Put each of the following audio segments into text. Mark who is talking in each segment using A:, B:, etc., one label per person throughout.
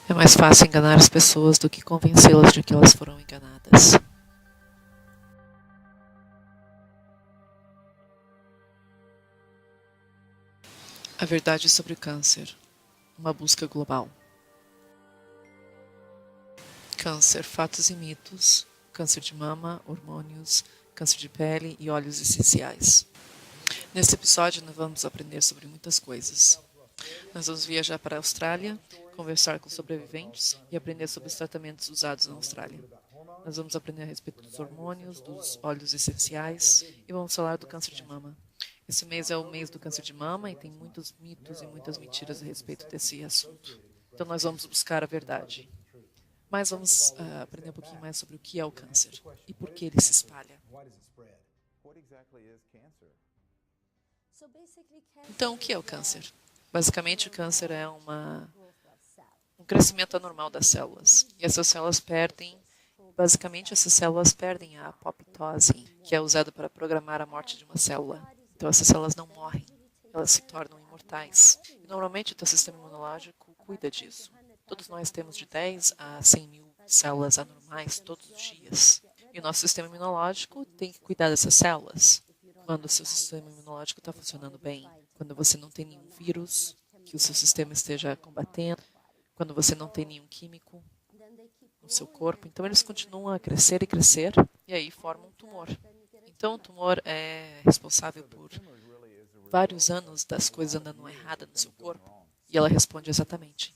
A: É mais fácil enganar as pessoas do que convencê-las de que elas foram enganadas. A verdade sobre o câncer. Uma busca global. Câncer, fatos e mitos. Câncer de mama, hormônios, câncer de pele e óleos essenciais. Neste episódio, nós vamos aprender sobre muitas coisas. Nós vamos viajar para a Austrália, conversar com sobreviventes e aprender sobre os tratamentos usados na Austrália. Nós vamos aprender a respeito dos hormônios, dos óleos essenciais e vamos falar do câncer de mama. Esse mês é o mês do câncer de mama e tem muitos mitos e muitas mentiras a respeito desse assunto. Então nós vamos buscar a verdade. Mas vamos aprender um pouquinho mais sobre o que é o câncer e por que ele se espalha. Então, o que é o câncer? Basicamente, o câncer é um crescimento anormal das células. E essas células perdem a apoptose, que é usada para programar a morte de uma célula. Então, essas células não morrem, elas se tornam imortais. E, normalmente, o teu sistema imunológico cuida disso. Todos nós temos de 10 a 100 mil células anormais todos os dias. E o nosso sistema imunológico tem que cuidar dessas células. Quando o seu sistema imunológico está funcionando bem, quando você não tem nenhum vírus que o seu sistema esteja combatendo, quando você não tem nenhum químico no seu corpo, então eles continuam a crescer e crescer, e aí formam um tumor. Então o tumor é responsável por vários anos das coisas andando errada no seu corpo, e ela responde exatamente.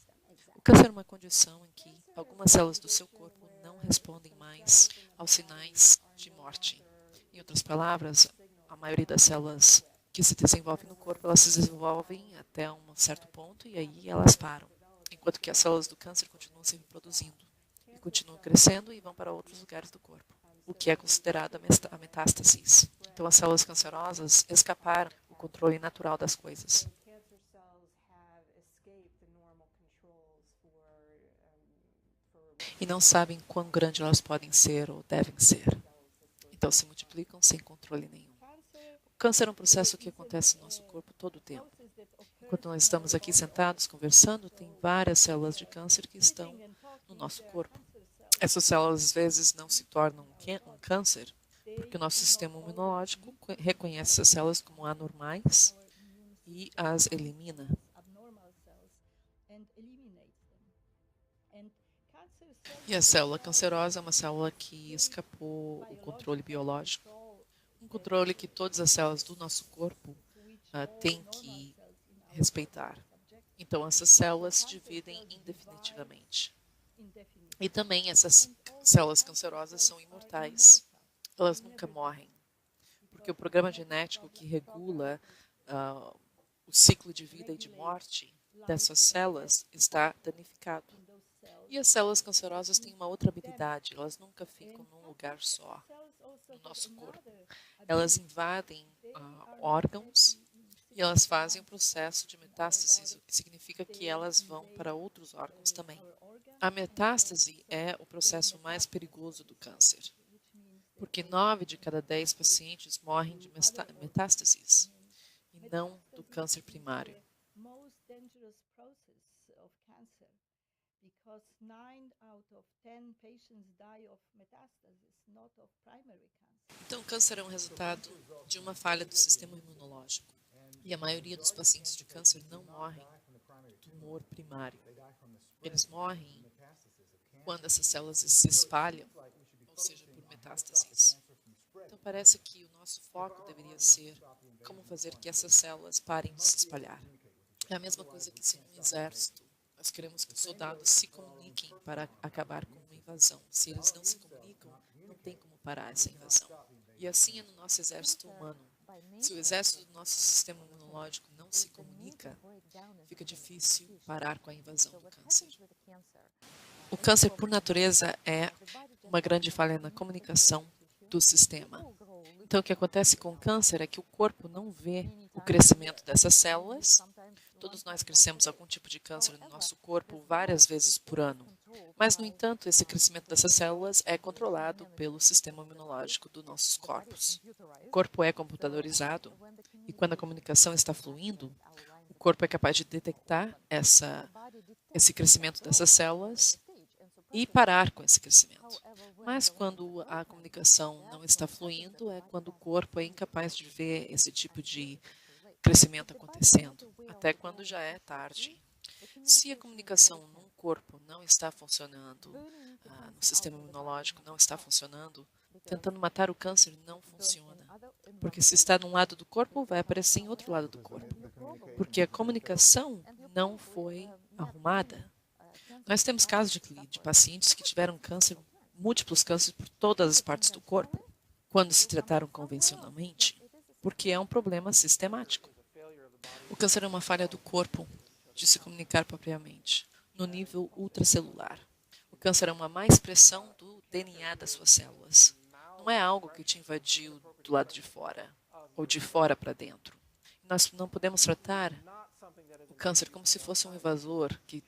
A: O câncer é uma condição em que algumas células do seu corpo não respondem mais aos sinais de morte. Em outras palavras, a maioria das células que se desenvolvem no corpo, elas se desenvolvem até um certo ponto e aí elas param. Enquanto que as células do câncer continuam se reproduzindo e continuam crescendo e vão para outros lugares do corpo, o que é considerado a metástase. Então as células cancerosas escaparam do controle natural das coisas. E não sabem quão grande elas podem ser ou devem ser. Então se multiplicam sem controle nenhum. O câncer é um processo que acontece no nosso corpo todo o tempo. Enquanto nós estamos aqui sentados conversando, tem várias células de câncer que estão no nosso corpo. Essas células às vezes não se tornam um câncer, porque o nosso sistema imunológico reconhece essas células como anormais e as elimina. E a célula cancerosa é uma célula que escapou o controle biológico, um controle que todas as células do nosso corpo têm que respeitar. Então, essas células se dividem indefinitivamente. E também essas células cancerosas são imortais. Elas nunca morrem, porque o programa genético que regula o ciclo de vida e de morte dessas células está danificado. E as células cancerosas têm uma outra habilidade, elas nunca ficam num lugar só no nosso corpo. Elas invadem órgãos e elas fazem o processo de metástase, o que significa que elas vão para outros órgãos também. A metástase é o processo mais perigoso do câncer, porque 9 de cada 10 pacientes morrem de metástases e não do câncer primário. Então, o câncer é um resultado de uma falha do sistema imunológico. E a maioria dos pacientes de câncer não morrem do tumor primário. Eles morrem quando essas células se espalham, ou seja, por metástases. Então, parece que o nosso foco deveria ser como fazer que essas células parem de se espalhar. É a mesma coisa que se no exército nós queremos que os soldados se comuniquem para acabar com uma invasão. Se eles não se comunicam, não tem como parar essa invasão. E assim é no nosso exército humano. Se o exército do nosso sistema imunológico não se comunica, fica difícil parar com a invasão do câncer. O câncer, por natureza, é uma grande falha na comunicação do sistema. Então, o que acontece com o câncer é que o corpo não vê o crescimento dessas células. Todos nós crescemos algum tipo de câncer no nosso corpo várias vezes por ano. Mas, no entanto, esse crescimento dessas células é controlado pelo sistema imunológico dos nossos corpos. O corpo é computadorizado e quando a comunicação está fluindo, o corpo é capaz de detectar esse crescimento dessas células e parar com esse crescimento. Mas quando a comunicação não está fluindo, é quando o corpo é incapaz de ver esse tipo de crescimento acontecendo, até quando já é tarde. Se a comunicação num corpo não está funcionando, no sistema imunológico não está funcionando, tentando matar o câncer não funciona. Porque se está num lado do corpo, vai aparecer em outro lado do corpo. Porque a comunicação não foi arrumada. Nós temos casos de pacientes que tiveram câncer, múltiplos cânceres por todas as partes do corpo, quando se trataram convencionalmente, porque é um problema sistemático. O câncer é uma falha do corpo de se comunicar propriamente, no nível ultracelular. O câncer é uma má expressão do DNA das suas células. Não é algo que te invadiu do lado de fora, ou de fora para dentro. Nós não podemos tratar o câncer como se fosse um invasor que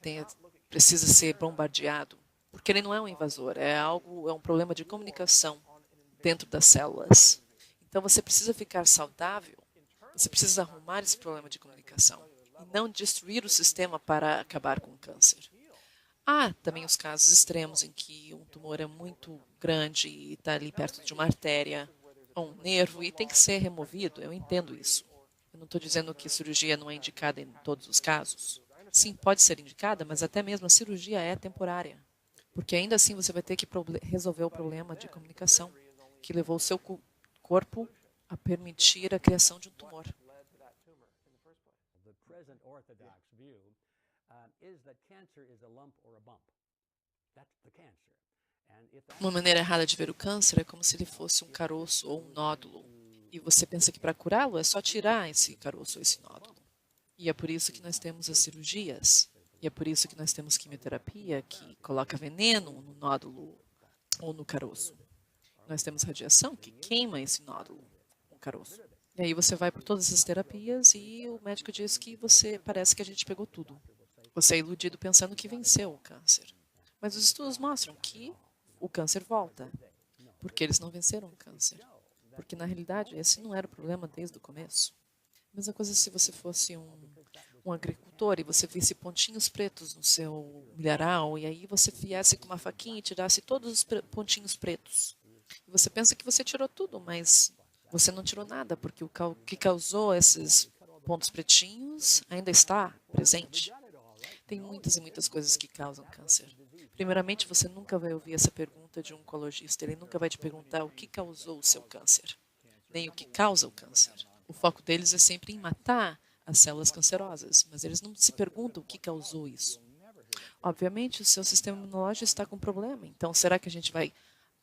A: precisa ser bombardeado, porque ele não é um invasor, é um problema de comunicação dentro das células. Então você precisa ficar saudável, você precisa arrumar esse problema de comunicação e não destruir o sistema para acabar com o câncer. Há também os casos extremos em que um tumor é muito grande e está ali perto de uma artéria ou um nervo e tem que ser removido. Eu entendo isso. Eu não estou dizendo que cirurgia não é indicada em todos os casos. Sim, pode ser indicada, mas até mesmo a cirurgia é temporária. Porque ainda assim você vai ter que resolver o problema de comunicação que levou o seu corpo a permitir a criação de um tumor. Uma maneira errada de ver o câncer é como se ele fosse um caroço ou um nódulo. E você pensa que para curá-lo é só tirar esse caroço ou esse nódulo. E é por isso que nós temos as cirurgias. E é por isso que nós temos quimioterapia, que coloca veneno no nódulo ou no caroço. Nós temos radiação, que queima esse nódulo, o caroço. E aí você vai por todas essas terapias e o médico diz que parece que a gente pegou tudo. Você é iludido pensando que venceu o câncer. Mas os estudos mostram que o câncer volta, porque eles não venceram o câncer. Porque, na realidade, esse não era o problema desde o começo. A mesma coisa se você fosse um agricultor e você visse pontinhos pretos no seu milharal e aí você viesse com uma faquinha e tirasse todos os pontinhos pretos. E você pensa que você tirou tudo, mas você não tirou nada, porque o que causou esses pontos pretinhos ainda está presente. Tem muitas e muitas coisas que causam câncer. Primeiramente, você nunca vai ouvir essa pergunta de um oncologista. Ele nunca vai te perguntar o que causou o seu câncer, nem o que causa o câncer. O foco deles é sempre em matar as células cancerosas, mas eles não se perguntam o que causou isso. Obviamente, o seu sistema imunológico está com problema. Então, será que a gente vai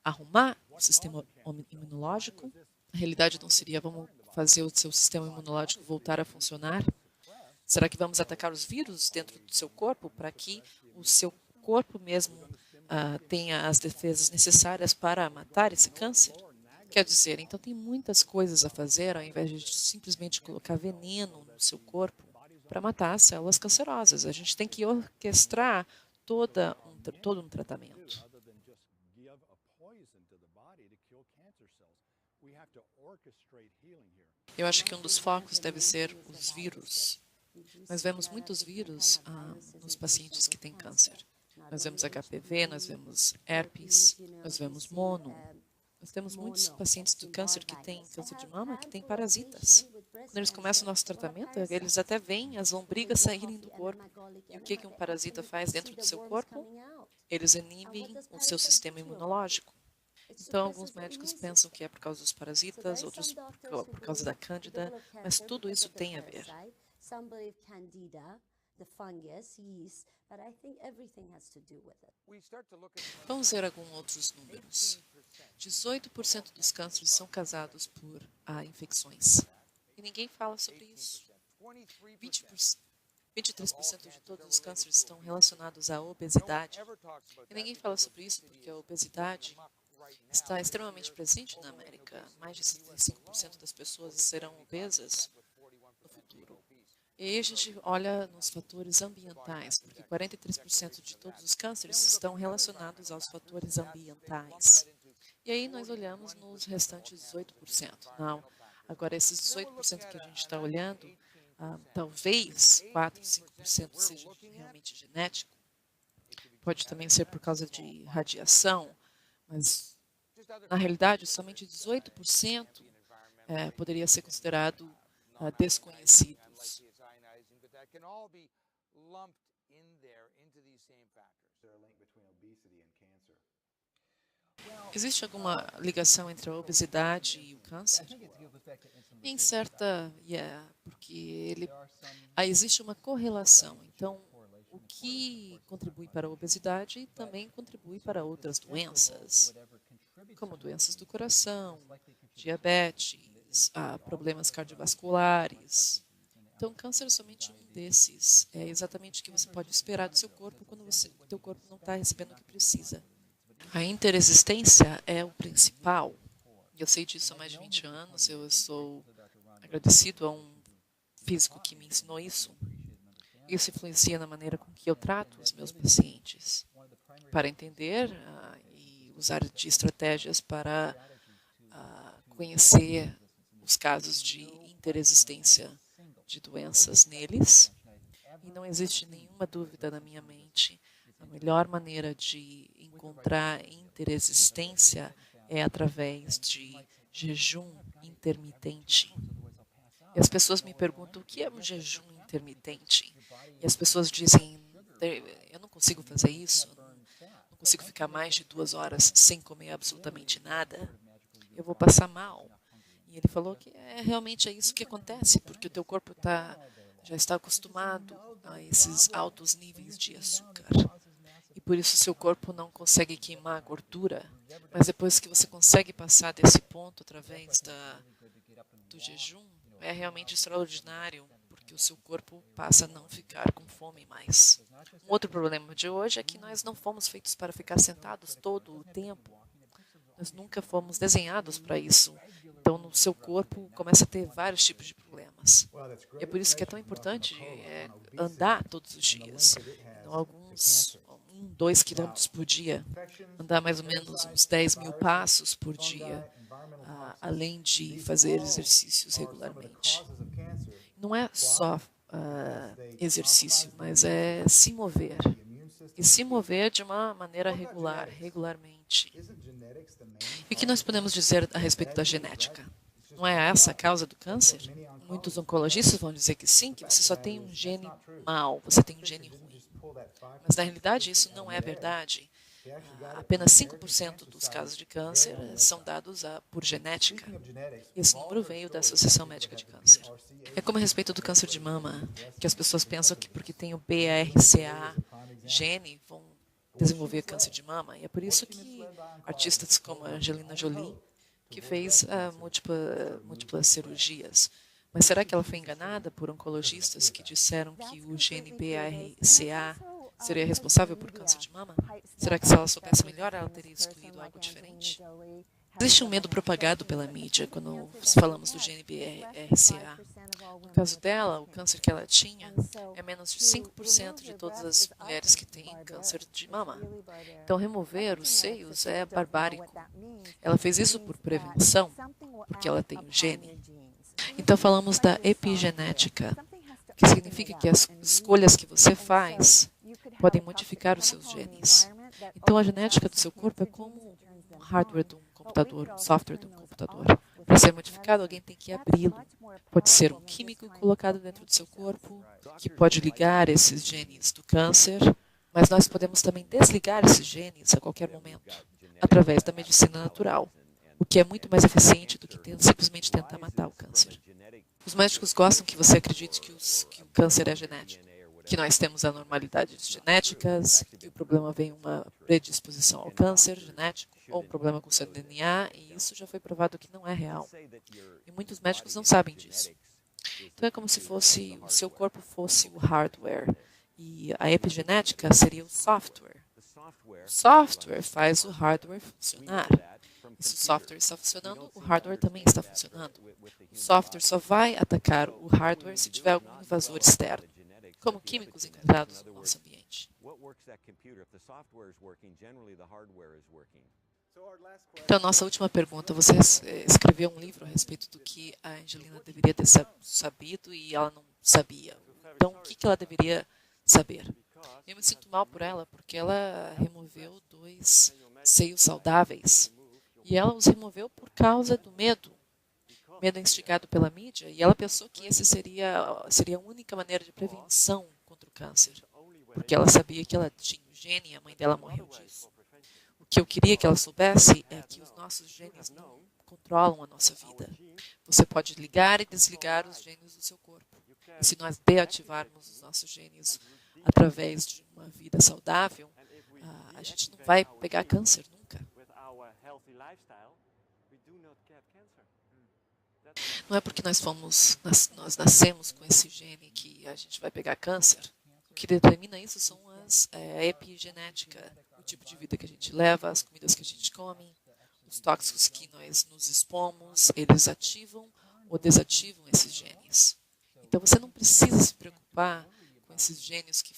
A: arrumar o sistema imunológico? A realidade não seria vamos fazer o seu sistema imunológico voltar a funcionar? Será que vamos atacar os vírus dentro do seu corpo para que o seu corpo mesmo tenha as defesas necessárias para matar esse câncer? Quer dizer, então tem muitas coisas a fazer ao invés de simplesmente colocar veneno no seu corpo para matar as células cancerosas. A gente tem que orquestrar todo um tratamento. Eu acho que um dos focos deve ser os vírus. Nós vemos muitos vírus nos pacientes que têm câncer. Nós vemos HPV, nós vemos herpes, nós vemos mono. Nós temos muitos pacientes do câncer que têm câncer de mama que têm parasitas. Quando eles começam o nosso tratamento, eles até veem as lombrigas saírem do corpo. E o que um parasita faz dentro do seu corpo? Eles inibem o seu sistema imunológico. Então, alguns médicos pensam que é por causa dos parasitas, outros por causa da cândida, mas tudo isso tem a ver. Vamos ver alguns outros números. 18% dos cânceres são causados por infecções. E ninguém fala sobre isso. 23% de todos os cânceres estão relacionados à obesidade. E ninguém fala sobre isso porque a obesidade está extremamente presente na América. Mais de 65% das pessoas serão obesas no futuro. E aí a gente olha nos fatores ambientais, porque 43% de todos os cânceres estão relacionados aos fatores ambientais. E aí nós olhamos nos restantes 18%. Não, agora esses 18% que a gente está olhando talvez 4, 5% seja realmente genético. Pode também ser por causa de radiação, mas na realidade somente 18% poderia ser considerado desconhecidos. Existe alguma ligação entre a obesidade e o câncer? Em certa, porque existe uma correlação. Então, o que contribui para a obesidade também contribui para outras doenças, como doenças do coração, diabetes, problemas cardiovasculares. Então, câncer é somente um desses. É exatamente o que você pode esperar do seu corpo quando o teu corpo não está recebendo o que precisa. A interexistência é o principal. Eu sei disso há mais de 20 anos. Eu sou agradecido a um físico que me ensinou isso. Isso influencia na maneira com que eu trato os meus pacientes, para entender e usar de estratégias para conhecer os casos de interexistência de doenças neles. E não existe nenhuma dúvida na minha mente. A melhor maneira de encontrar interexistência é através de jejum intermitente. E as pessoas me perguntam o que é um jejum intermitente. E as pessoas dizem, eu não consigo fazer isso, não consigo ficar mais de 2 horas sem comer absolutamente nada, eu vou passar mal. E ele falou que realmente é isso que acontece, porque o teu corpo já está acostumado a esses altos níveis de açúcar. E por isso seu corpo não consegue queimar a gordura. Mas depois que você consegue passar desse ponto através do jejum, é realmente extraordinário, porque o seu corpo passa a não ficar com fome mais. Um outro problema de hoje é que nós não fomos feitos para ficar sentados todo o tempo. Nós nunca fomos desenhados para isso. Então, no seu corpo começa a ter vários tipos de problemas. E é por isso que é tão importante andar todos os dias. Então, alguns 2 quilômetros por dia, andar mais ou menos uns 10 mil passos por dia, além de fazer exercícios regularmente. Não é só exercício, mas é se mover. E se mover de uma maneira regularmente. E o que nós podemos dizer a respeito da genética? Não é essa a causa do câncer? Muitos oncologistas vão dizer que sim, que você só tem um gene mau, você tem um gene ruim. Mas na realidade isso não é verdade. Apenas 5% dos casos de câncer são dados por genética. Esse número veio da Associação Médica de Câncer. É como a respeito do câncer de mama, que as pessoas pensam que porque tem o BRCA gene vão desenvolver câncer de mama. E é por isso que artistas como a Angelina Jolie, que fez múltiplas cirurgias. Mas será que ela foi enganada por oncologistas que disseram que o gene BRCA seria responsável por câncer de mama? Será que se ela soubesse melhor, ela teria escolhido algo diferente? Existe um medo propagado pela mídia quando falamos do gene BRCA. No caso dela, o câncer que ela tinha é menos de 5% de todas as mulheres que têm câncer de mama. Então, remover os seios é barbárico. Ela fez isso por prevenção, porque ela tem o gene. Então, falamos da epigenética, que significa que as escolhas que você faz podem modificar os seus genes. Então, a genética do seu corpo é como um hardware de um computador, um software de um computador. Para ser modificado, alguém tem que abri-lo. Pode ser um químico colocado dentro do seu corpo, que pode ligar esses genes do câncer, mas nós podemos também desligar esses genes a qualquer momento, através da medicina natural, o que é muito mais eficiente do que simplesmente tentar matar o câncer. Os médicos gostam que você acredite que o câncer é genético, que nós temos anormalidades genéticas, que o problema vem uma predisposição ao câncer genético, ou um problema com o seu DNA, e isso já foi provado que não é real. E muitos médicos não sabem disso. Então é como se o seu corpo fosse o hardware, e a epigenética seria o software. O software faz o hardware funcionar. E se o software está funcionando, o hardware também está funcionando. O software só vai atacar o hardware se tiver algum invasor externo, como químicos encontrados no nosso ambiente. Então, nossa última pergunta. Você escreveu um livro a respeito do que a Angelina deveria ter sabido e ela não sabia. Então, o que ela deveria saber? Eu me sinto mal por ela porque ela removeu 2 seios saudáveis. E ela os removeu por causa do medo. Medo instigado pela mídia. E ela pensou que esse seria a única maneira de prevenção contra o câncer. Porque ela sabia que ela tinha o gene e a mãe dela morreu disso. O que eu queria que ela soubesse é que os nossos genes não controlam a nossa vida. Você pode ligar e desligar os genes do seu corpo. E se nós deativarmos os nossos genes através de uma vida saudável, a gente não vai pegar câncer nunca. Não é porque nós nascemos com esse gene que a gente vai pegar câncer. O que determina isso são a epigenética, o tipo de vida que a gente leva, as comidas que a gente come, os tóxicos que nós nos expomos, eles ativam ou desativam esses genes. Então você não precisa se preocupar com esses genes que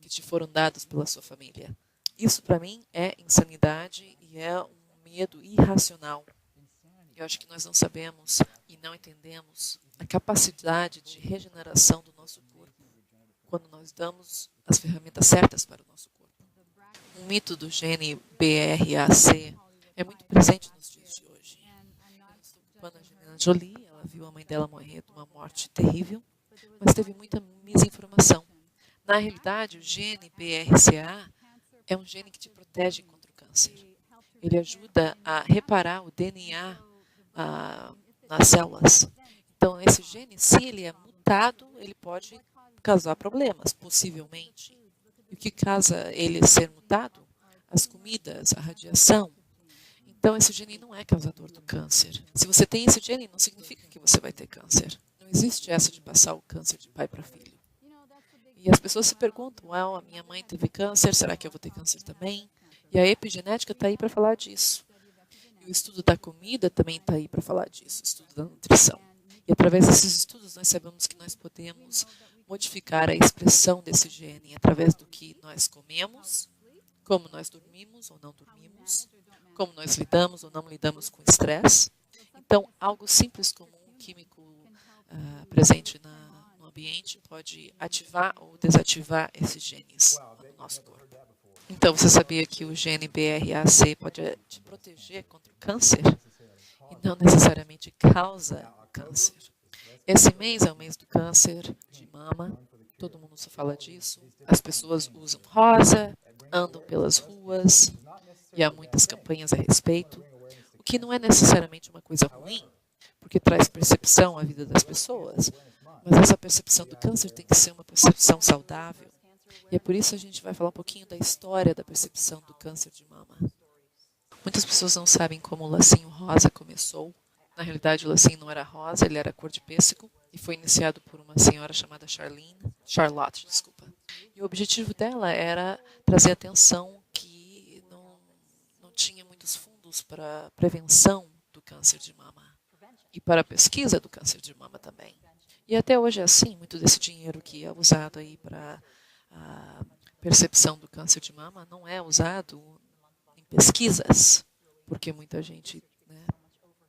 A: te foram dados pela sua família. Isso para mim é insanidade e é um medo irracional. Eu acho que nós não sabemos e não entendemos a capacidade de regeneração do nosso corpo quando nós damos as ferramentas certas para o nosso corpo. O mito do gene BRAC é muito presente nos dias de hoje. Eu não estou culpando a Angelina Jolie, ela viu a mãe dela morrer de uma morte terrível, mas teve muita misinformação. Na realidade, o gene BRCA é um gene que te protege contra o câncer. Ele ajuda a reparar o DNA nas células. Então, esse gene, se ele é mutado, ele pode causar problemas, possivelmente. E o que causa ele ser mutado? As comidas, a radiação. Então, esse gene não é causador do câncer. Se você tem esse gene, não significa que você vai ter câncer. Não existe essa de passar o câncer de pai para filho. E as pessoas se perguntam, a minha mãe teve câncer, será que eu vou ter câncer também? E a epigenética está aí para falar disso. E o estudo da comida também está aí para falar disso, o estudo da nutrição. E através desses estudos nós sabemos que nós podemos modificar a expressão desse gene através do que nós comemos, como nós dormimos ou não dormimos, como nós lidamos ou não lidamos com estresse. Então, algo simples como um químico presente no ambiente pode ativar ou desativar esses genes no nosso corpo. Então, você sabia que o gene BRAC pode te proteger contra o câncer e não necessariamente causa o câncer? Esse mês é o mês do câncer de mama, todo mundo só fala disso. As pessoas usam rosa, andam pelas ruas e há muitas campanhas a respeito, o que não é necessariamente uma coisa ruim, porque traz percepção à vida das pessoas, mas essa percepção do câncer tem que ser uma percepção saudável. E é por isso que a gente vai falar um pouquinho da história da percepção do câncer de mama. Muitas pessoas não sabem como o lacinho rosa começou. Na realidade, o lacinho não era rosa, ele era cor de pêssego e foi iniciado por uma senhora chamada Charlotte. E o objetivo dela era trazer atenção que não tinha muitos fundos para prevenção do câncer de mama e para a pesquisa do câncer de mama também. E até hoje é assim, muito desse dinheiro que é usado aí para a percepção do câncer de mama não é usado em pesquisas, porque muita gente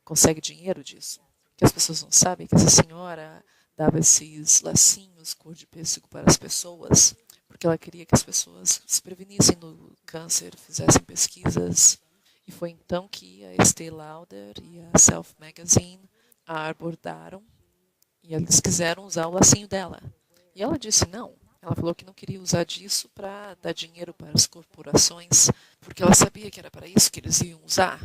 A: consegue dinheiro disso. O que as pessoas não sabem é que essa senhora dava esses lacinhos cor de pêssego para as pessoas, porque ela queria que as pessoas se prevenissem do câncer, fizessem pesquisas. E foi então que a Estée Lauder e a Self Magazine a abordaram e eles quiseram usar o lacinho dela. E ela disse não. Ela falou que não queria usar disso para dar dinheiro para as corporações, porque ela sabia que era para isso que eles iam usar.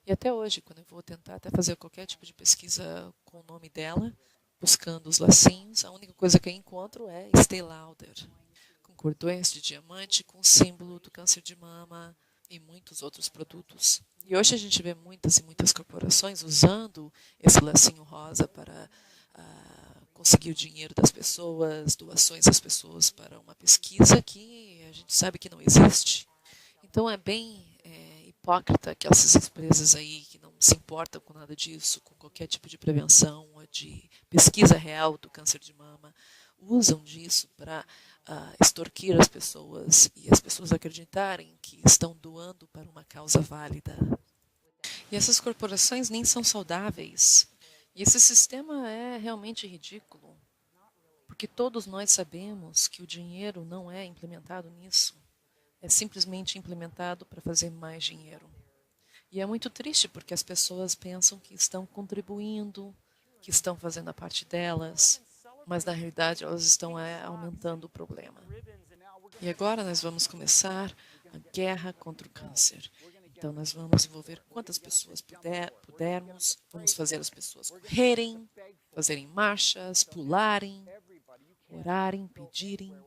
A: E até hoje, quando eu vou tentar até fazer qualquer tipo de pesquisa com o nome dela, buscando os lacinhos, a única coisa que eu encontro é Estée Lauder, com cordões de diamante, com o símbolo do câncer de mama e muitos outros produtos. E hoje a gente vê muitas e muitas corporações usando esse lacinho rosa para conseguir o dinheiro das pessoas, doações das pessoas para uma pesquisa que a gente sabe que não existe. Então é bem hipócrita que essas empresas aí que não se importam com nada disso, com qualquer tipo de prevenção ou de pesquisa real do câncer de mama, usam disso para extorquir as pessoas e as pessoas acreditarem que estão doando para uma causa válida. E essas corporações nem são saudáveis. E esse sistema é realmente ridículo, porque todos nós sabemos que o dinheiro não é implementado nisso. É simplesmente implementado para fazer mais dinheiro. E é muito triste porque as pessoas pensam que estão contribuindo, que estão fazendo a parte delas, mas na realidade elas estão aumentando o problema. E agora nós vamos começar a guerra contra o câncer. Então nós vamos envolver quantas pessoas pudermos, vamos fazer as pessoas correrem, fazerem marchas, pularem, orarem, pedirem.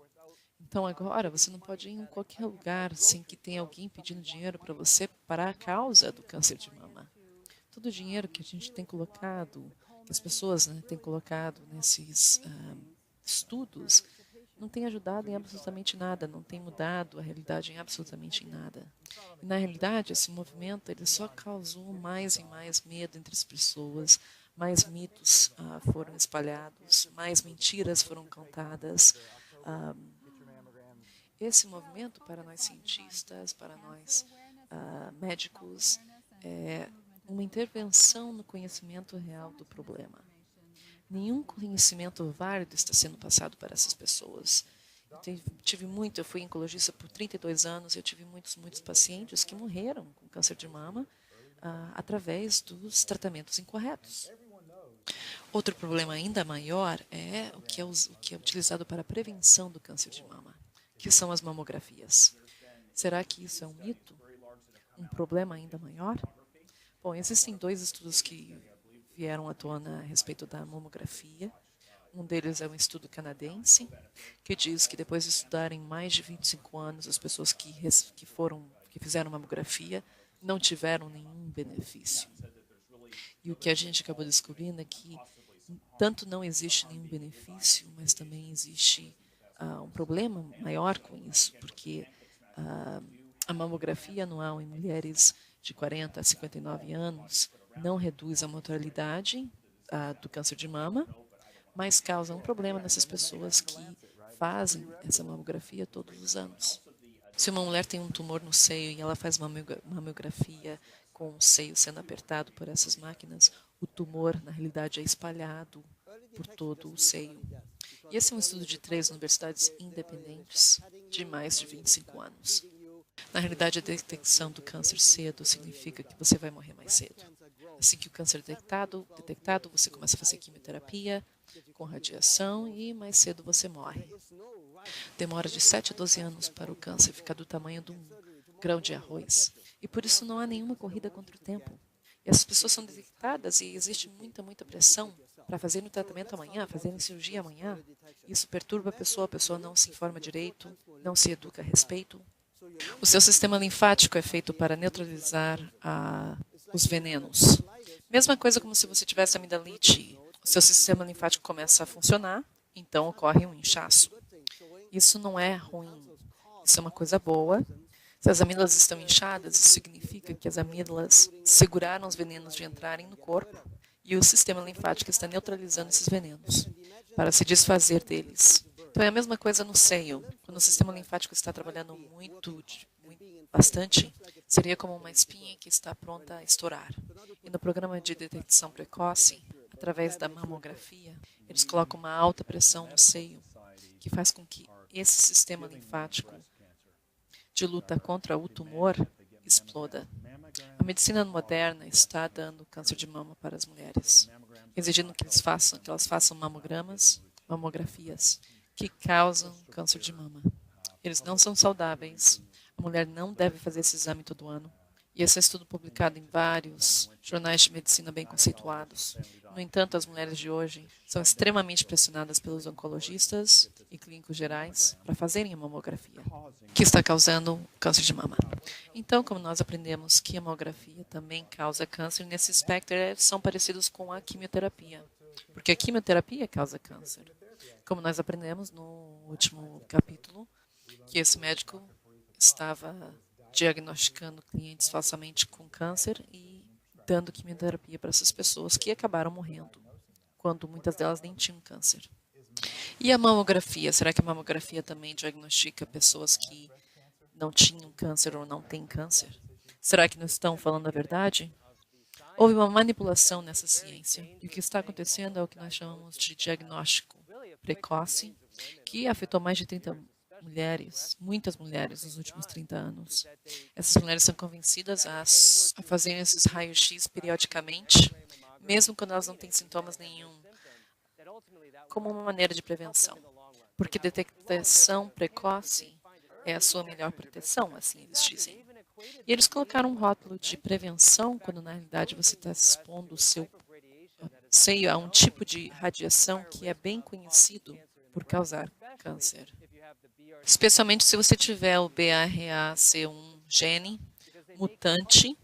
A: Então agora você não pode ir em qualquer lugar sem que tenha alguém pedindo dinheiro para você para a causa do câncer de mama. Todo o dinheiro que a gente tem colocado, que as pessoas têm colocado nesses estudos, não tem ajudado em absolutamente nada, não tem mudado a realidade em absolutamente nada. E na realidade esse movimento ele só causou mais e mais medo entre as pessoas, mais mitos foram espalhados, mais mentiras foram contadas. Esse movimento, para nós cientistas, para nós médicos, é uma intervenção no conhecimento real do problema. Nenhum conhecimento válido está sendo passado para essas pessoas. Eu fui oncologista por 32 anos, eu tive muitos pacientes que morreram com câncer de mama através dos tratamentos incorretos. Outro problema ainda maior é o que é utilizado para a prevenção do câncer de mama, que são as mamografias. Será que isso é um mito? Um problema ainda maior? Bom, existem 2 estudos que vieram à tona a respeito da mamografia. Um deles é um estudo canadense, que diz que depois de estudarem mais de 25 anos, as pessoas que fizeram mamografia não tiveram nenhum benefício. E o que a gente acabou descobrindo é que tanto não existe nenhum benefício, mas também existe um problema maior com isso, porque a mamografia anual em mulheres de 40 a 59 anos não reduz a mortalidade do câncer de mama, mas causa um problema nessas pessoas que fazem essa mamografia todos os anos. Se uma mulher tem um tumor no seio e ela faz mamografia com o seio sendo apertado por essas máquinas, o tumor, na realidade, é espalhado por todo o seio. E esse é um estudo de 3 universidades independentes de mais de 25 anos. Na realidade, a detecção do câncer cedo significa que você vai morrer mais cedo. Assim que o câncer é detectado, você começa a fazer quimioterapia com radiação e mais cedo você morre. Demora de 7 a 12 anos para o câncer ficar do tamanho de um grão de arroz. E por isso não há nenhuma corrida contra o tempo. E as pessoas são detectadas e existe muita pressão para fazerem o tratamento amanhã, fazerem cirurgia amanhã. Isso perturba a pessoa não se informa direito, não se educa a respeito. O seu sistema linfático é feito para neutralizar os venenos. Mesma coisa como se você tivesse amidalite. O seu sistema linfático começa a funcionar, então ocorre um inchaço. Isso não é ruim, isso é uma coisa boa. Se as amígdalas estão inchadas, isso significa que as amígdalas seguraram os venenos de entrarem no corpo e o sistema linfático está neutralizando esses venenos para se desfazer deles. Então é a mesma coisa no seio. Quando o sistema linfático está trabalhando bastante, seria como uma espinha que está pronta a estourar. E no programa de detecção precoce, através da mamografia, eles colocam uma alta pressão no seio, que faz com que esse sistema linfático de luta contra o tumor exploda. A medicina moderna está dando câncer de mama para as mulheres, exigindo que elas façam mamografias, que causam câncer de mama. Eles não são saudáveis. A mulher não deve fazer esse exame todo ano. E esse é um estudo publicado em vários jornais de medicina bem conceituados. No entanto, as mulheres de hoje são extremamente pressionadas pelos oncologistas e clínicos gerais para fazerem a mamografia, que está causando câncer de mama. Então, como nós aprendemos que a mamografia também causa câncer, nesse espectro são parecidos com a quimioterapia, porque a quimioterapia causa câncer. Como nós aprendemos no último capítulo, que esse médico estava diagnosticando clientes falsamente com câncer e dando quimioterapia para essas pessoas que acabaram morrendo, quando muitas delas nem tinham câncer. E a mamografia? Será que a mamografia também diagnostica pessoas que não tinham câncer ou não têm câncer? Será que não estão falando a verdade? Houve uma manipulação nessa ciência. E o que está acontecendo é o que nós chamamos de diagnóstico precoce, que afetou mais de 30 mulheres, muitas mulheres nos últimos 30 anos. Essas mulheres são convencidas a fazer esses raios-x periodicamente, mesmo quando elas não têm sintomas nenhum, como uma maneira de prevenção. Porque detectação precoce é a sua melhor proteção, assim eles dizem. E eles colocaram um rótulo de prevenção, quando na realidade você está expondo o seu seio a um tipo de radiação que é bem conhecido por causar câncer. Especialmente se você tiver o BRCA1 gene mutante,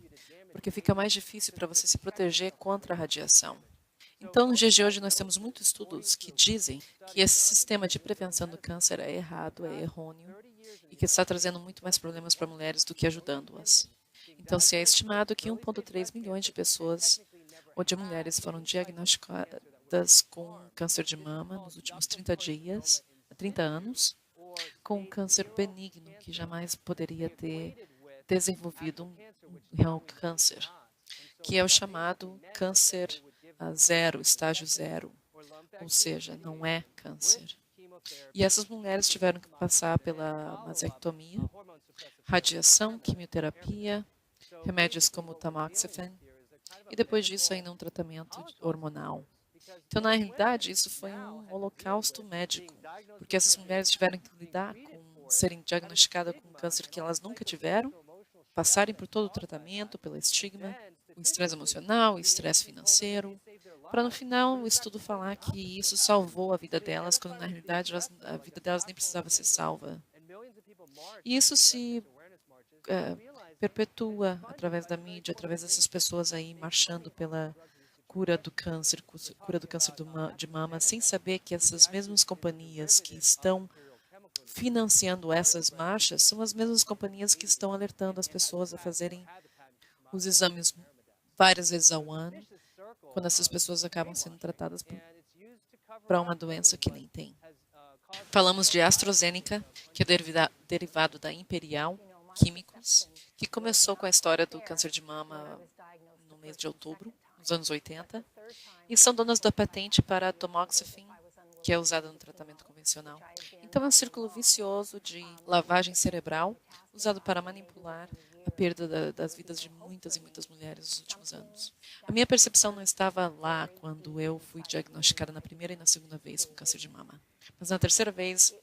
A: porque fica mais difícil para você se proteger contra a radiação. Então, nos dias de hoje, nós temos muitos estudos que dizem que esse sistema de prevenção do câncer é errado, é errôneo, e que está trazendo muito mais problemas para mulheres do que ajudando-as. Então, se é estimado que 1,3 milhões de pessoas ou de mulheres foram diagnosticadas com câncer de mama nos últimos 30 anos, com um câncer benigno que jamais poderia ter desenvolvido um real câncer, que é o chamado câncer zero, estágio zero, ou seja, não é câncer. E essas mulheres tiveram que passar pela mastectomia, radiação, quimioterapia, remédios como tamoxifen, e depois disso ainda um tratamento hormonal. Então, na realidade, isso foi um holocausto médico, porque essas mulheres tiveram que lidar com serem diagnosticadas com um câncer que elas nunca tiveram, passarem por todo o tratamento, pelo estigma, o estresse emocional, o estresse financeiro, para no final o estudo falar que isso salvou a vida delas, quando na realidade a vida delas nem precisava ser salva. E isso se perpetua através da mídia, através dessas pessoas aí marchando pela cura do câncer de mama, sem saber que essas mesmas companhias que estão financiando essas marchas são as mesmas companhias que estão alertando as pessoas a fazerem os exames várias vezes ao ano, quando essas pessoas acabam sendo tratadas para uma doença que nem tem. Falamos de AstraZeneca, que é derivado da Imperial Químicos, que começou com a história do câncer de mama no mês de outubro, nos anos 80, e são donas da patente para a tamoxifen, que é usada no tratamento convencional. Então é um círculo vicioso de lavagem cerebral, usado para manipular a perda das vidas de muitas e muitas mulheres nos últimos anos. A minha percepção não estava lá quando eu fui diagnosticada na primeira e na segunda vez com câncer de mama. Mas na terceira vez,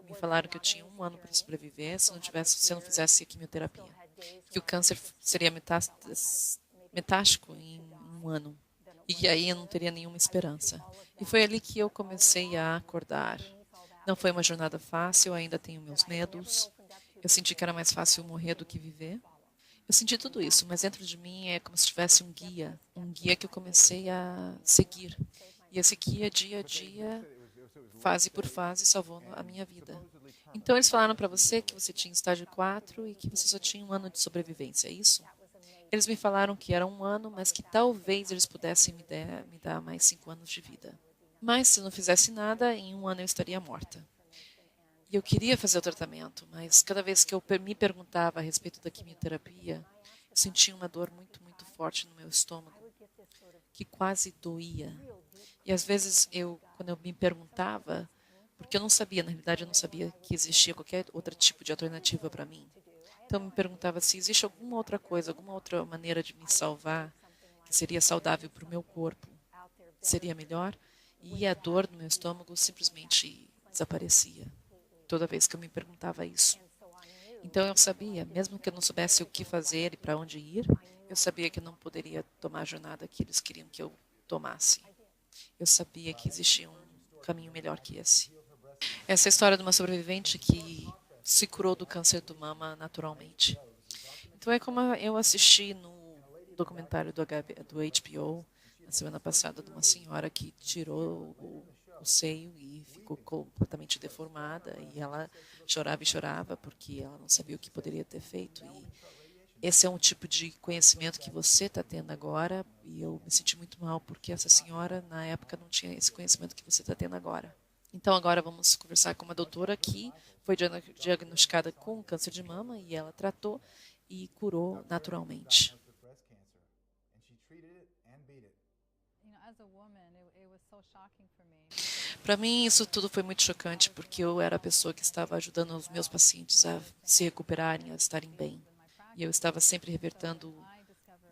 A: me falaram que eu tinha 1 ano para sobreviver se eu não fizesse quimioterapia. Que o câncer seria metástico em 1 ano. E aí eu não teria nenhuma esperança. E foi ali que eu comecei a acordar. Não foi uma jornada fácil, eu ainda tenho meus medos. Eu senti que era mais fácil morrer do que viver. Eu senti tudo isso, mas dentro de mim é como se tivesse um guia que eu comecei a seguir. E esse guia, dia a dia, fase por fase, salvou a minha vida. Então eles falaram para você que você tinha estágio 4 e que você só tinha 1 ano de sobrevivência, é isso? Eles me falaram que era 1 ano, mas que talvez eles pudessem me dar mais 5 anos de vida. Mas se eu não fizesse nada, em 1 ano eu estaria morta. E eu queria fazer o tratamento, mas cada vez que eu me perguntava a respeito da quimioterapia, eu sentia uma dor muito, muito forte no meu estômago, que quase doía. E às vezes, quando eu me perguntava, porque eu não sabia, na realidade eu não sabia que existia qualquer outro tipo de alternativa para mim. Então eu me perguntava se existe alguma outra coisa, alguma outra maneira de me salvar, que seria saudável para o meu corpo, seria melhor. E a dor no meu estômago simplesmente desaparecia toda vez que eu me perguntava isso. Então eu sabia, mesmo que eu não soubesse o que fazer e para onde ir, eu sabia que eu não poderia tomar a jornada que eles queriam que eu tomasse. Eu sabia que existia um caminho melhor que esse. Essa é a história de uma sobrevivente que se curou do câncer do mama naturalmente. Então é como eu assisti no documentário do HBO na semana passada, de uma senhora que tirou o seio e ficou completamente deformada, e ela chorava e chorava porque ela não sabia o que poderia ter feito. E esse é um tipo de conhecimento que você está tendo agora, e eu me senti muito mal porque essa senhora na época não tinha esse conhecimento que você está tendo agora. Então agora vamos conversar com uma doutora que foi diagnosticada com câncer de mama e ela tratou e curou naturalmente. Para mim, isso tudo foi muito chocante, porque eu era a pessoa que estava ajudando os meus pacientes a se recuperarem, a estarem bem. E eu estava sempre revertendo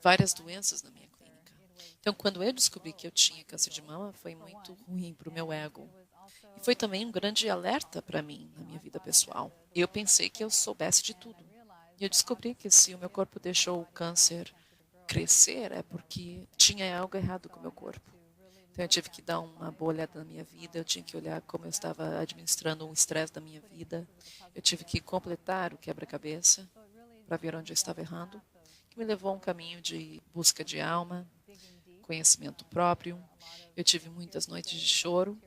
A: várias doenças na minha clínica. Então, quando eu descobri que eu tinha câncer de mama, foi muito ruim para o meu ego. E foi também um grande alerta para mim na minha vida pessoal. Eu pensei que eu soubesse de tudo. E eu descobri que se o meu corpo deixou o câncer crescer, é porque tinha algo errado com o meu corpo. Então eu tive que dar uma boa olhada na minha vida, eu tinha que olhar como eu estava administrando um estresse da minha vida, eu tive que completar o quebra-cabeça para ver onde eu estava errando, que me levou a um caminho de busca de alma, conhecimento próprio. Eu tive muitas noites de choro,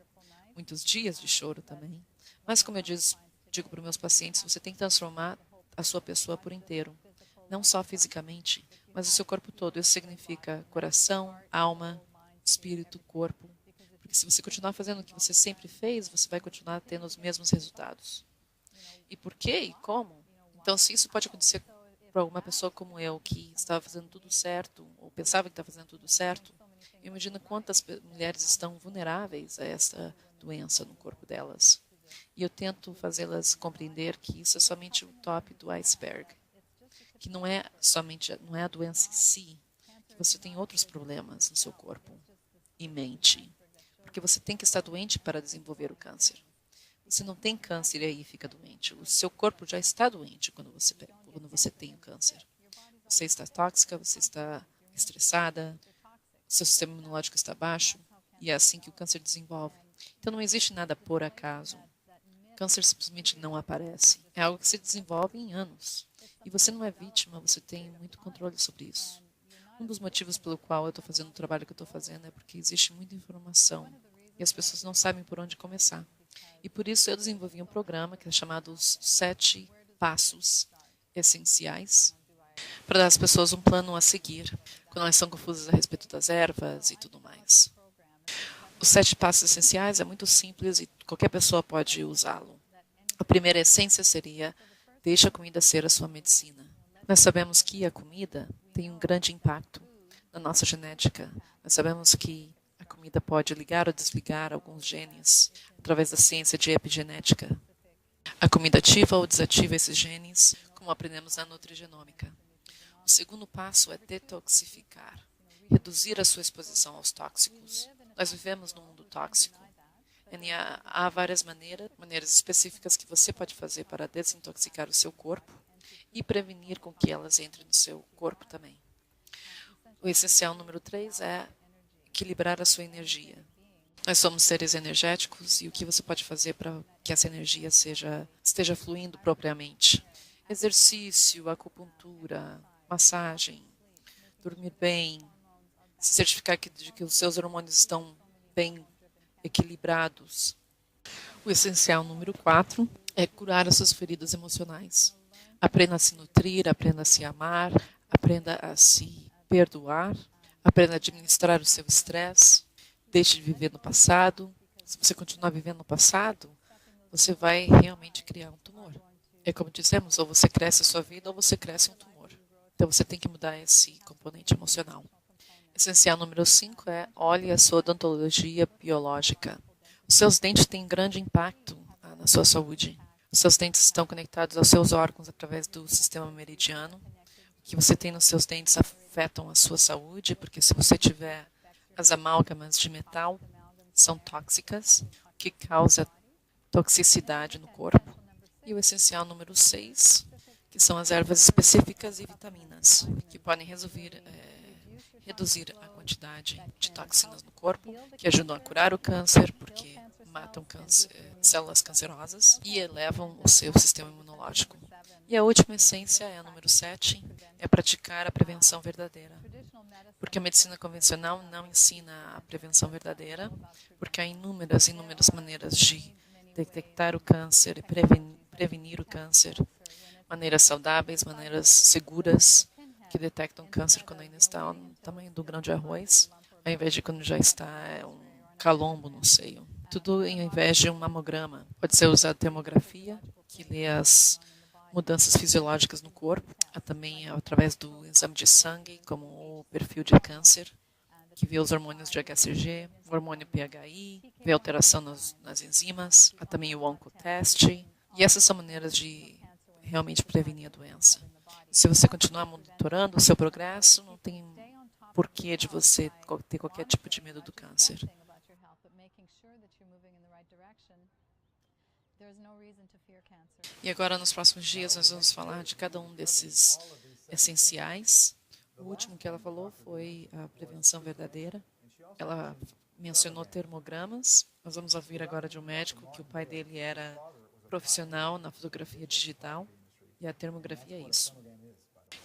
A: muitos dias de choro também. Mas como eu digo para os meus pacientes, você tem que transformar a sua pessoa por inteiro, não só fisicamente, mas o seu corpo todo. Isso significa coração, alma, espírito, corpo. Porque se você continuar fazendo o que você sempre fez, você vai continuar tendo os mesmos resultados. E por quê e como? Então, se isso pode acontecer para uma pessoa como eu, que estava fazendo tudo certo, ou pensava que estava fazendo tudo certo, imagina quantas mulheres estão vulneráveis a essa doença no corpo delas. E eu tento fazê-las compreender que isso é somente o top do iceberg, que não é a doença em si, que você tem outros problemas no seu corpo e mente, porque você tem que estar doente para desenvolver o câncer. Você não tem câncer e aí fica doente. O seu corpo já está doente quando você tem o câncer. Você está tóxica, você está estressada, seu sistema imunológico está baixo, e é assim que o câncer desenvolve. Então não existe nada por acaso. O câncer simplesmente não aparece. É algo que se desenvolve em anos. E você não é vítima, você tem muito controle sobre isso. Um dos motivos pelo qual eu estou fazendo o trabalho que eu estou fazendo é porque existe muita informação e as pessoas não sabem por onde começar. E por isso eu desenvolvi um programa que é chamado os 7 Passos Essenciais, para dar às pessoas um plano a seguir, quando elas são confusas a respeito das ervas e tudo mais. Os 7 passos essenciais é muito simples e qualquer pessoa pode usá-lo. A primeira essência seria: deixe a comida ser a sua medicina. Nós sabemos que a comida tem um grande impacto na nossa genética. Nós sabemos que a comida pode ligar ou desligar alguns genes através da ciência de epigenética. A comida ativa ou desativa esses genes, como aprendemos na nutrigenômica. O segundo passo é detoxificar, reduzir a sua exposição aos tóxicos. Nós vivemos num mundo tóxico. E há várias maneiras específicas que você pode fazer para desintoxicar o seu corpo e prevenir com que elas entrem no seu corpo também. O essencial número 3 é equilibrar a sua energia. Nós somos seres energéticos e o que você pode fazer para que essa energia esteja fluindo propriamente? Exercício, acupuntura, massagem, dormir bem, se certificar de que os seus hormônios estão bem equilibrados. O essencial número 4 é curar as suas feridas emocionais. Aprenda a se nutrir, aprenda a se amar, aprenda a se perdoar, aprenda a administrar o seu estresse, deixe de viver no passado. Se você continuar vivendo no passado, você vai realmente criar um tumor. É como dizemos, ou você cresce a sua vida ou você cresce um tumor. Então você tem que mudar esse componente emocional. Essencial número 5 é: olhe a sua odontologia biológica. Os seus dentes têm grande impacto na sua saúde. Os seus dentes estão conectados aos seus órgãos através do sistema meridiano. O que você tem nos seus dentes afetam a sua saúde, porque se você tiver as amálgamas de metal, são tóxicas, o que causa toxicidade no corpo. E o essencial número 6, que são as ervas específicas e vitaminas, que podem reduzir a quantidade de toxinas no corpo, que ajudam a curar o câncer, porque matam células cancerosas e elevam o seu sistema imunológico. E a última essência, é a número 7, é praticar a prevenção verdadeira. Porque a medicina convencional não ensina a prevenção verdadeira, porque há inúmeras maneiras de detectar o câncer e prevenir o câncer. Maneiras saudáveis, maneiras seguras, que detectam câncer quando ainda está no tamanho do grão de arroz, ao invés de quando já está um calombo no seio. Tudo ao invés de um mamograma. Pode ser usado termografia, que lê as mudanças fisiológicas no corpo, também através do exame de sangue, como o perfil de câncer, que vê os hormônios de HCG, o hormônio PHI, vê alteração nas enzimas, há também o oncoteste. E essas são maneiras de realmente prevenir a doença. Se você continuar monitorando o seu progresso, não tem porquê de você ter qualquer tipo de medo do câncer. E agora, nos próximos dias, nós vamos falar de cada um desses essenciais. O último que ela falou foi a prevenção verdadeira. Ela mencionou termogramas. Nós vamos ouvir agora de um médico que o pai dele era profissional na fotografia digital. E a termografia é isso.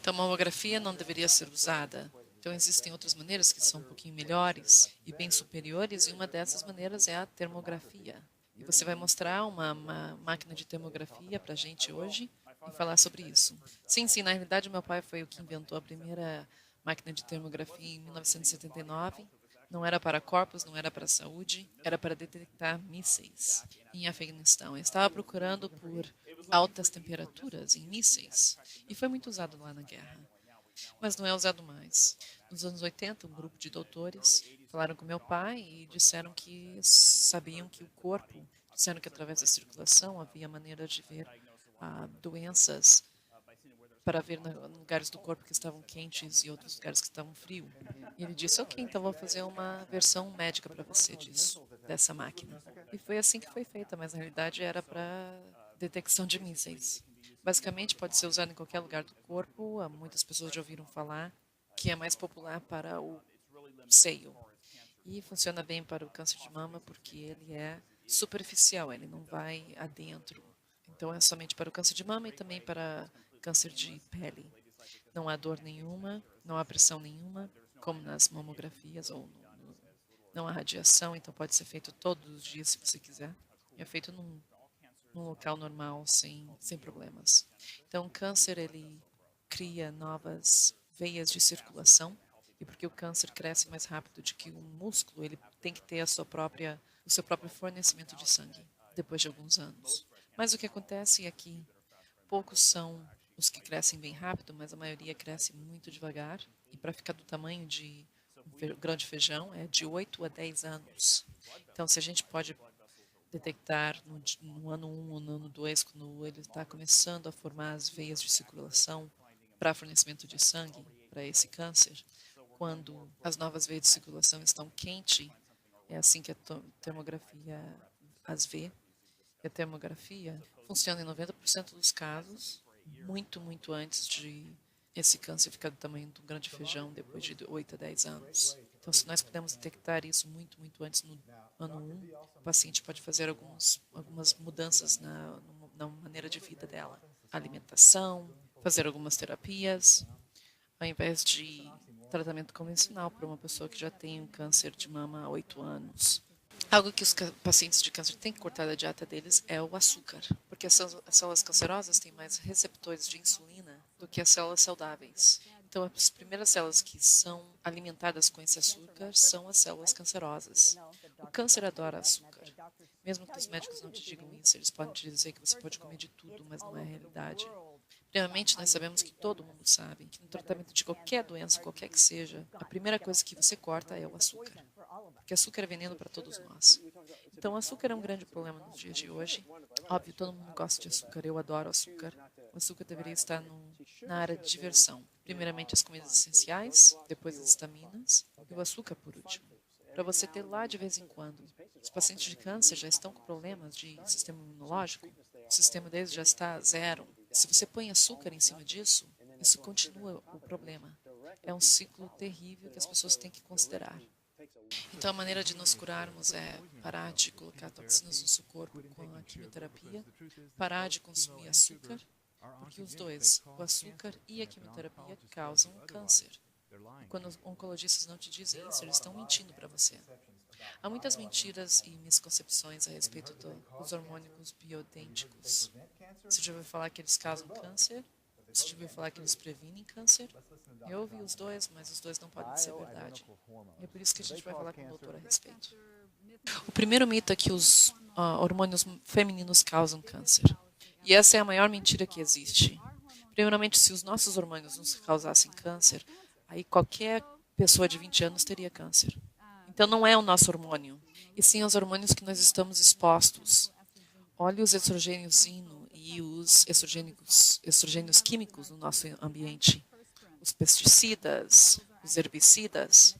A: Então, a mamografia não deveria ser usada. Então, existem outras maneiras que são um pouquinho melhores e bem superiores, e uma dessas maneiras é a termografia. E você vai mostrar uma máquina de termografia para a gente hoje e falar sobre isso. Sim, na realidade, meu pai foi o que inventou a primeira máquina de termografia em 1979. Não era para corpos, não era para saúde, era para detectar mísseis em Afeganistão. Ele estava procurando por altas temperaturas em mísseis e foi muito usado lá na guerra. Mas não é usado mais. Nos anos 80, um grupo de doutores falaram com meu pai e disseram que sabiam que o corpo, disseram que através da circulação havia maneira de ver doenças, para ver lugares do corpo que estavam quentes e outros lugares que estavam frios. E ele disse, ok, então vou fazer uma versão médica para você disso, dessa máquina. E foi assim que foi feita, mas na realidade era para detecção de mísseis. Basicamente, pode ser usado em qualquer lugar do corpo. Muitas pessoas já ouviram falar que é mais popular para o seio. E funciona bem para o câncer de mama porque ele é superficial, ele não vai adentro. Então, é somente para o câncer de mama e também para câncer de pele. Não há dor nenhuma, não há pressão nenhuma, como nas mamografias, ou não há radiação, então pode ser feito todos os dias se você quiser. É feito num local normal, sem problemas. Então, o câncer, ele cria novas veias de circulação, e porque o câncer cresce mais rápido do que o músculo, ele tem que ter o seu próprio fornecimento de sangue, depois de alguns anos. Mas o que acontece é que poucos são os que crescem bem rápido, mas a maioria cresce muito devagar, e para ficar do tamanho de um grão de feijão, é de 8 a 10 anos. Então, se a gente pode detectar no ano 1 ou no ano 2, quando ele está começando a formar as veias de circulação para fornecimento de sangue para esse câncer, quando as novas veias de circulação estão quentes, é assim que a termografia as vê. E a termografia funciona em 90% dos casos, muito, muito antes de esse câncer ficar do tamanho do grão de feijão, depois de 8 a 10 anos. Então, se nós pudermos detectar isso muito, muito antes, no ano 1, o paciente pode fazer algumas mudanças na maneira de vida dela. Alimentação, fazer algumas terapias, ao invés de tratamento convencional para uma pessoa que já tem um câncer de mama há 8 anos. Algo que os pacientes de câncer têm que cortar da dieta deles é o açúcar, porque as células cancerosas têm mais receptores de insulina do que as células saudáveis. Então, as primeiras células que são alimentadas com esse açúcar são as células cancerosas. O câncer adora açúcar. Mesmo que os médicos não te digam isso, eles podem te dizer que você pode comer de tudo, mas não é a realidade. Primeiramente, nós sabemos que todo mundo sabe que no tratamento de qualquer doença, qualquer que seja, a primeira coisa que você corta é o açúcar. Porque açúcar é veneno para todos nós. Então, o açúcar é um grande problema nos dias de hoje. Óbvio, todo mundo gosta de açúcar, eu adoro açúcar. O açúcar deveria estar na área de diversão. Primeiramente, as comidas essenciais, depois as vitaminas e o açúcar por último. Para você ter lá de vez em quando. Os pacientes de câncer já estão com problemas de sistema imunológico, o sistema deles já está a zero. Se você põe açúcar em cima disso, isso continua o problema. É um ciclo terrível que as pessoas têm que considerar. Então, a maneira de nos curarmos é parar de colocar toxinas no seu corpo com a quimioterapia, parar de consumir açúcar, porque os dois, o açúcar e a quimioterapia, causam câncer. E quando os oncologistas não te dizem isso, eles estão mentindo para você. Há muitas mentiras e misconcepções a respeito dos hormônicos bioidênticos. Você já ouviu falar que eles causam câncer? Você já ouviu falar que eles previnem câncer? Eu ouvi os dois, mas os dois não podem ser verdade. E é por isso que a gente vai falar com o doutor a respeito. O primeiro mito é que os hormônios femininos causam câncer. E essa é a maior mentira que existe. Primeiramente, se os nossos hormônios nos causassem câncer, aí qualquer pessoa de 20 anos teria câncer. Então, não é o nosso hormônio, e sim os hormônios que nós estamos expostos. Olhe os estrogênios e os estrogênios químicos no nosso ambiente. Os pesticidas, os herbicidas,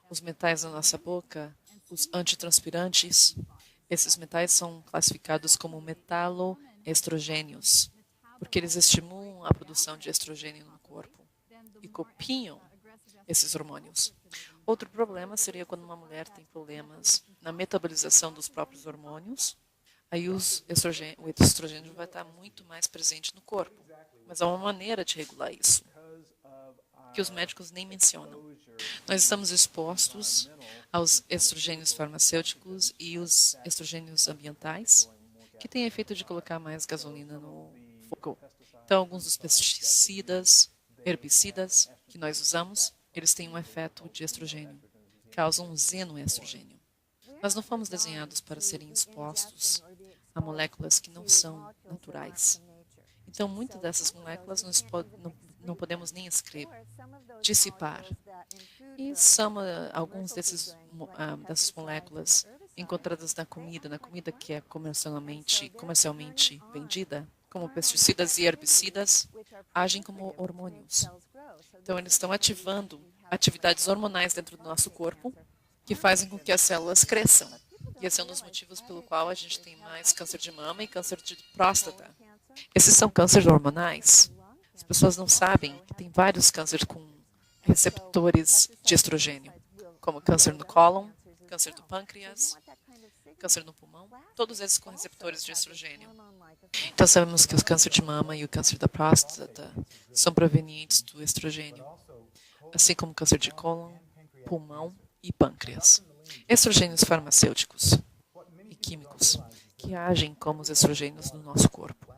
A: os metais na nossa boca, os antitranspirantes. Esses metais são classificados como metaloestrogênios, porque eles estimulam a produção de estrogênio no corpo e copiam esses hormônios. Outro problema seria quando uma mulher tem problemas na metabolização dos próprios hormônios, aí o estrogênio vai estar muito mais presente no corpo. Mas há uma maneira de regular isso, que os médicos nem mencionam. Nós estamos expostos aos estrogênios farmacêuticos e os estrogênios ambientais, que têm efeito de colocar mais gasolina no fogo. Então, alguns dos pesticidas, herbicidas que nós usamos, eles têm um efeito de estrogênio, causam um xenoestrogênio. Nós não fomos desenhados para serem expostos a moléculas que não são naturais. Então, muitas dessas moléculas nós não podemos nem dissipar. E são alguns dessas moléculas encontradas na comida que é comercialmente vendida, como pesticidas e herbicidas, agem como hormônios. Então, eles estão ativando atividades hormonais dentro do nosso corpo que fazem com que as células cresçam. E esse é um dos motivos pelo qual a gente tem mais câncer de mama e câncer de próstata. Esses são cânceres hormonais. As pessoas não sabem que tem vários cânceres com receptores de estrogênio, como câncer no cólon, câncer do pâncreas, câncer no pulmão, todos esses com receptores de estrogênio. Então, sabemos que o câncer de mama e o câncer da próstata são provenientes do estrogênio, assim como câncer de cólon, pulmão e pâncreas. Estrogênios farmacêuticos e químicos que agem como os estrogênios no nosso corpo,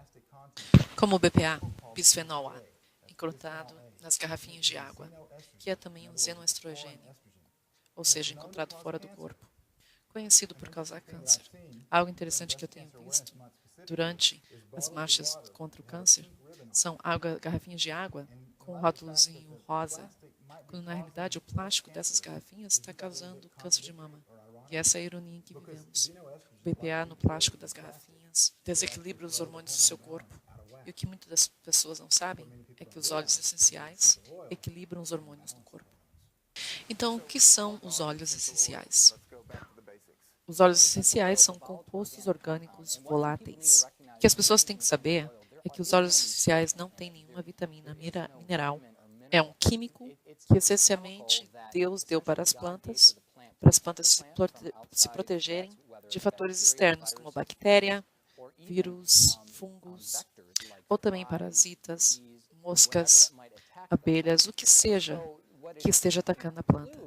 A: como o BPA, bisfenol A, encontrado nas garrafinhas de água, que é também um xenoestrogênio, ou seja, encontrado fora do corpo, conhecido por causar câncer. Algo interessante que eu tenho visto durante as marchas contra o câncer são garrafinhas de água com um rótulozinho rosa, quando na realidade o plástico dessas garrafinhas está causando câncer de mama. E essa é a ironia em que vivemos. O BPA no plástico das garrafinhas desequilibra os hormônios do seu corpo. E o que muitas das pessoas não sabem é que os óleos essenciais equilibram os hormônios no corpo. Então, o que são os óleos essenciais? Os óleos essenciais são compostos orgânicos voláteis. O que as pessoas têm que saber é que os óleos essenciais não têm nenhuma vitamina mineral. É um químico que essencialmente Deus deu para as plantas se protegerem de fatores externos, como bactéria, vírus, fungos, ou também parasitas, moscas, abelhas, o que seja que esteja atacando a planta.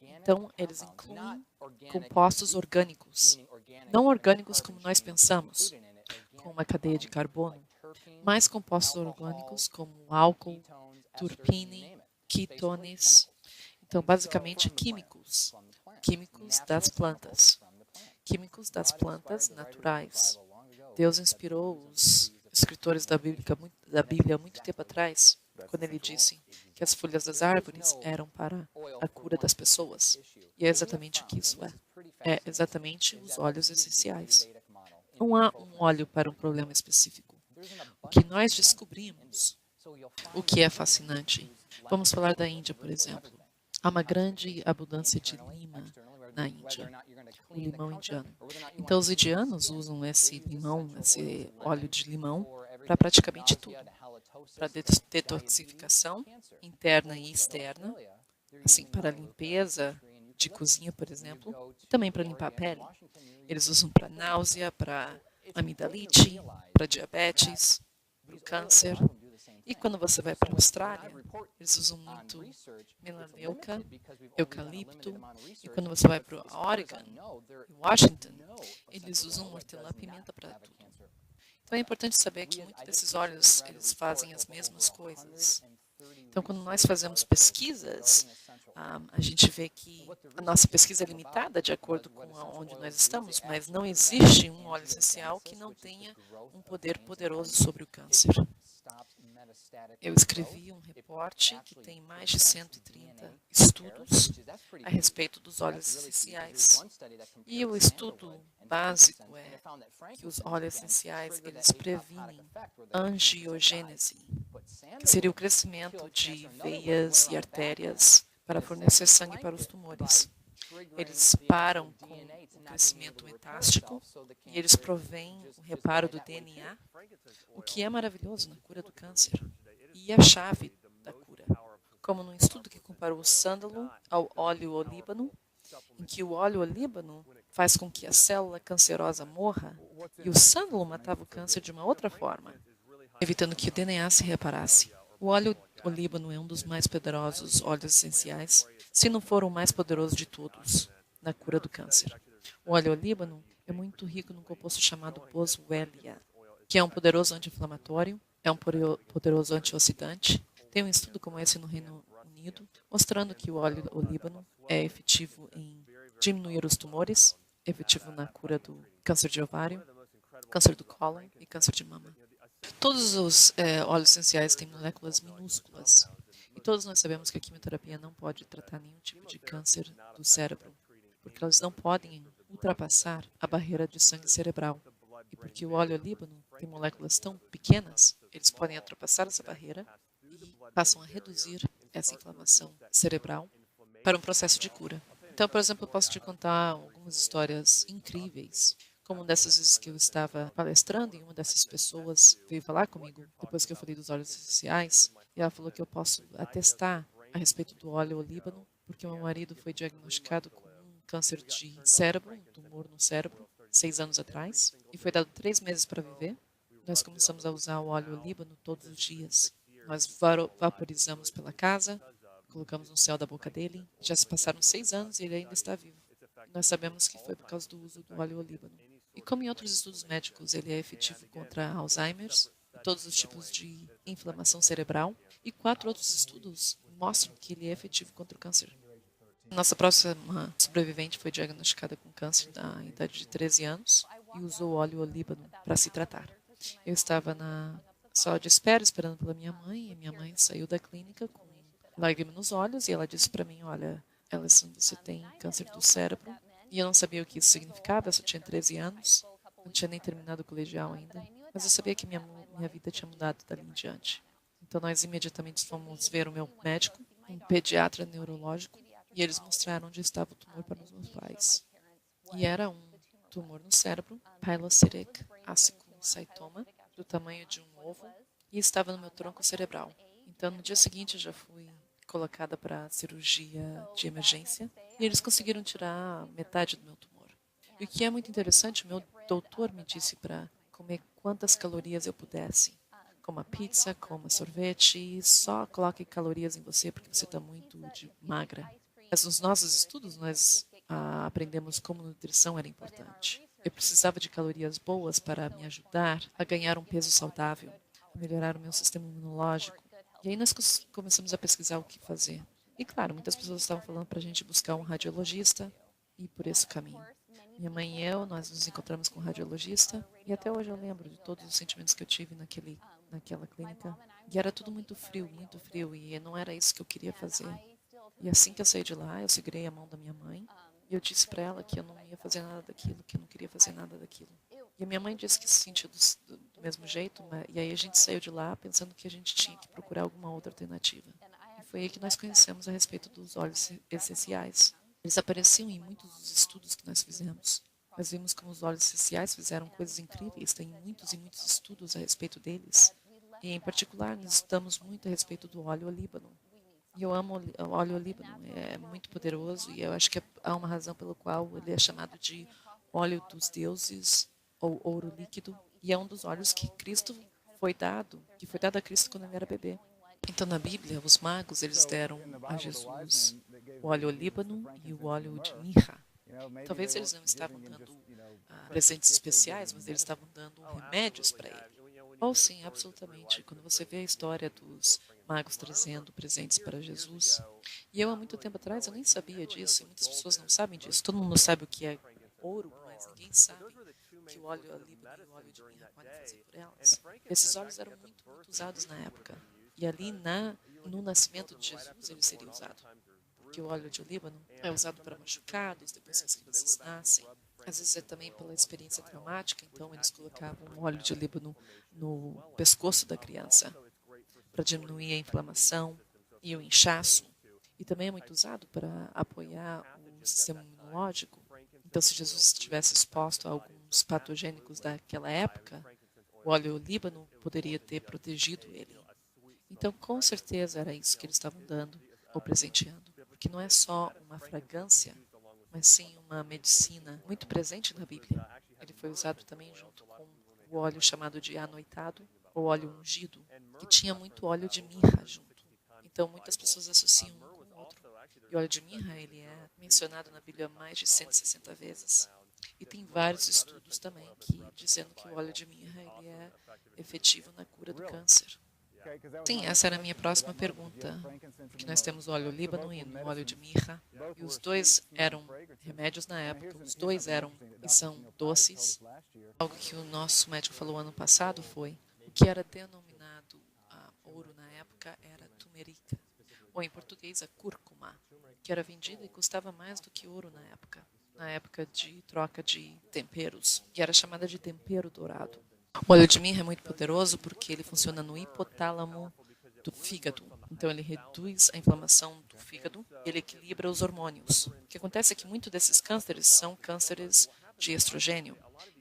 A: Então, eles incluem compostos orgânicos, não orgânicos como nós pensamos, com uma cadeia de carbono, mas compostos orgânicos como álcool, turpine, ketones. Então, basicamente, químicos das plantas naturais. Deus inspirou os escritores da Bíblia muito tempo atrás, quando ele disse que as folhas das árvores eram para a cura das pessoas. E é exatamente o que isso é. É exatamente os óleos essenciais. Não há um óleo para um problema específico. O que nós descobrimos, o que é fascinante. Vamos falar da Índia, por exemplo. Há uma grande abundância de lima na Índia, o limão indiano. Então, os indianos usam esse óleo de limão para praticamente tudo. Para detoxificação interna e externa, assim, para limpeza de cozinha, por exemplo, e também para limpar a pele. Eles usam para náusea, para amidalite, para diabetes, para o câncer. E quando você vai para a Austrália, eles usam muito melaleuca, eucalipto. E quando você vai para o Oregon, Washington, eles usam hortelã-pimenta para tudo. Então é importante saber que muitos desses óleos, eles fazem as mesmas coisas. Então, quando nós fazemos pesquisas, a gente vê que a nossa pesquisa é limitada de acordo com onde nós estamos, mas não existe um óleo essencial que não tenha um poder poderoso sobre o câncer. Eu escrevi um reporte que tem mais de 130 estudos a respeito dos óleos essenciais. E o estudo básico é que os óleos essenciais eles previnem angiogênese, que seria o crescimento de veias e artérias para fornecer sangue para os tumores. Eles param com o crescimento metástico e eles provêm o reparo do DNA, o que é maravilhoso na cura do câncer e a chave da cura. Como num estudo que comparou o sândalo ao óleo olíbano, em que o óleo olíbano faz com que a célula cancerosa morra e o sândalo matava o câncer de uma outra forma, evitando que o DNA se reparasse. O óleo olíbano é um dos mais poderosos óleos essenciais, se não for o mais poderoso de todos, na cura do câncer. O óleo olíbano é muito rico num composto chamado boswellia, que é um poderoso anti-inflamatório, é um poderoso antioxidante. Tem um estudo como esse no Reino Unido, mostrando que o óleo olíbano é efetivo em diminuir os tumores, efetivo na cura do câncer de ovário, câncer do cólon e câncer de mama. Todos os óleos essenciais têm moléculas minúsculas. E todos nós sabemos que a quimioterapia não pode tratar nenhum tipo de câncer do cérebro, porque elas não podem ultrapassar a barreira de sangue cerebral. E porque o óleo olíbano tem moléculas tão pequenas, eles podem ultrapassar essa barreira e passam a reduzir essa inflamação cerebral para um processo de cura. Então, por exemplo, eu posso te contar algumas histórias incríveis. Como dessas vezes que eu estava palestrando e uma dessas pessoas veio falar comigo depois que eu falei dos óleos essenciais e ela falou que eu posso atestar a respeito do óleo olíbano porque meu marido foi diagnosticado com um câncer de cérebro, um tumor no cérebro, 6 anos atrás e foi dado 3 meses para viver. Nós começamos a usar o óleo olíbano todos os dias. Nós vaporizamos pela casa, colocamos no céu da boca dele. Já se passaram 6 anos e ele ainda está vivo. Nós sabemos que foi por causa do uso do óleo olíbano. E como em outros estudos médicos, ele é efetivo contra Alzheimer's e todos os tipos de inflamação cerebral. E 4 outros estudos mostram que ele é efetivo contra o câncer. Nossa próxima sobrevivente foi diagnosticada com câncer na idade de 13 anos e usou óleo olíbano para se tratar. Eu estava na sala de espera esperando pela minha mãe e minha mãe saiu da clínica com lágrimas nos olhos e ela disse para mim, olha, Alison, você tem câncer do cérebro. E eu não sabia o que isso significava, eu só tinha 13 anos, não tinha nem terminado o colegial ainda, mas eu sabia que minha vida tinha mudado dali em diante. Então nós imediatamente fomos ver o meu médico, um pediatra neurológico, e eles mostraram onde estava o tumor para os meus pais. E era um tumor no cérebro, pilocytic ascocytoma, do tamanho de um ovo, e estava no meu tronco cerebral. Então no dia seguinte eu já fui colocada para cirurgia de emergência e eles conseguiram tirar metade do meu tumor. E o que é muito interessante, o meu doutor me disse para comer quantas calorias eu pudesse. Coma pizza, coma sorvete, só coloque calorias em você porque você está muito magra. Mas nos nossos estudos nós aprendemos como nutrição era importante. Eu precisava de calorias boas para me ajudar a ganhar um peso saudável, a melhorar o meu sistema imunológico. E aí nós começamos a pesquisar o que fazer. E claro, muitas pessoas estavam falando para a gente buscar um radiologista e ir por esse caminho. Minha mãe e eu, nós nos encontramos com um radiologista e até hoje eu lembro de todos os sentimentos que eu tive naquela clínica. E era tudo muito frio e não era isso que eu queria fazer. E assim que eu saí de lá, eu segurei a mão da minha mãe e eu disse para ela que eu não ia fazer nada daquilo, que eu não queria fazer nada daquilo. E a minha mãe disse que se sentiu do mesmo jeito, e aí a gente saiu de lá pensando que a gente tinha que procurar alguma outra alternativa. E foi aí que nós conhecemos a respeito dos óleos essenciais. Eles apareciam em muitos dos estudos que nós fizemos. Nós vimos como os óleos essenciais fizeram coisas incríveis, tem muitos e muitos estudos a respeito deles. E, em particular, nós estudamos muito a respeito do óleo olíbano. E eu amo o óleo olíbano, é muito poderoso e eu acho que há uma razão pela qual ele é chamado de óleo dos deuses ou ouro líquido. E é um dos óleos que foi dado a Cristo quando ele era bebê. Então, na Bíblia, os magos, eles deram a Jesus o óleo olíbano e o óleo de mirra. Talvez eles não estavam dando presentes especiais, mas eles estavam dando remédios para ele. Ou sim, absolutamente. Quando você vê a história dos magos trazendo presentes para Jesus, e eu há muito tempo atrás eu nem sabia disso, e muitas pessoas não sabem disso. Todo mundo sabe o que é ouro, mas ninguém sabe que o óleo olíbano e o óleo de mirra podem fazer por elas. Esses óleos eram muito, muito usados na época. E ali no nascimento de Jesus ele seria usado. Porque o óleo de olíbano é usado para machucados, depois que as crianças nascem. Às vezes é também pela experiência traumática, então eles colocavam o óleo de olíbano no pescoço da criança para diminuir a inflamação e o inchaço. E também é muito usado para apoiar o sistema imunológico. Então, se Jesus estivesse exposto a alguns patogênicos daquela época, o óleo olíbano poderia ter protegido ele. Então, com certeza era isso que eles estavam dando ou presenteando. Porque não é só uma fragrância, mas sim uma medicina muito presente na Bíblia. Ele foi usado também junto com o óleo chamado de anoitado, ou óleo ungido, que tinha muito óleo de mirra junto. Então, muitas pessoas associam um com o outro. E o óleo de mirra, ele é mencionado na Bíblia mais de 160 vezes. E tem vários estudos também dizendo que o óleo de mirra ele é efetivo na cura do câncer. Sim, essa era a minha próxima pergunta, porque nós temos o óleo líbano e o óleo de mirra, e os dois eram remédios na época, os dois eram e são doces. Algo que o nosso médico falou ano passado foi, o que era denominado ouro na época era tumerica, ou em português a cúrcuma, que era vendida e custava mais do que ouro na época de troca de temperos, que era chamada de tempero dourado. O óleo de mirra é muito poderoso porque ele funciona no hipotálamo do fígado. Então, ele reduz a inflamação do fígado, ele equilibra os hormônios. O que acontece é que muitos desses cânceres são cânceres de estrogênio.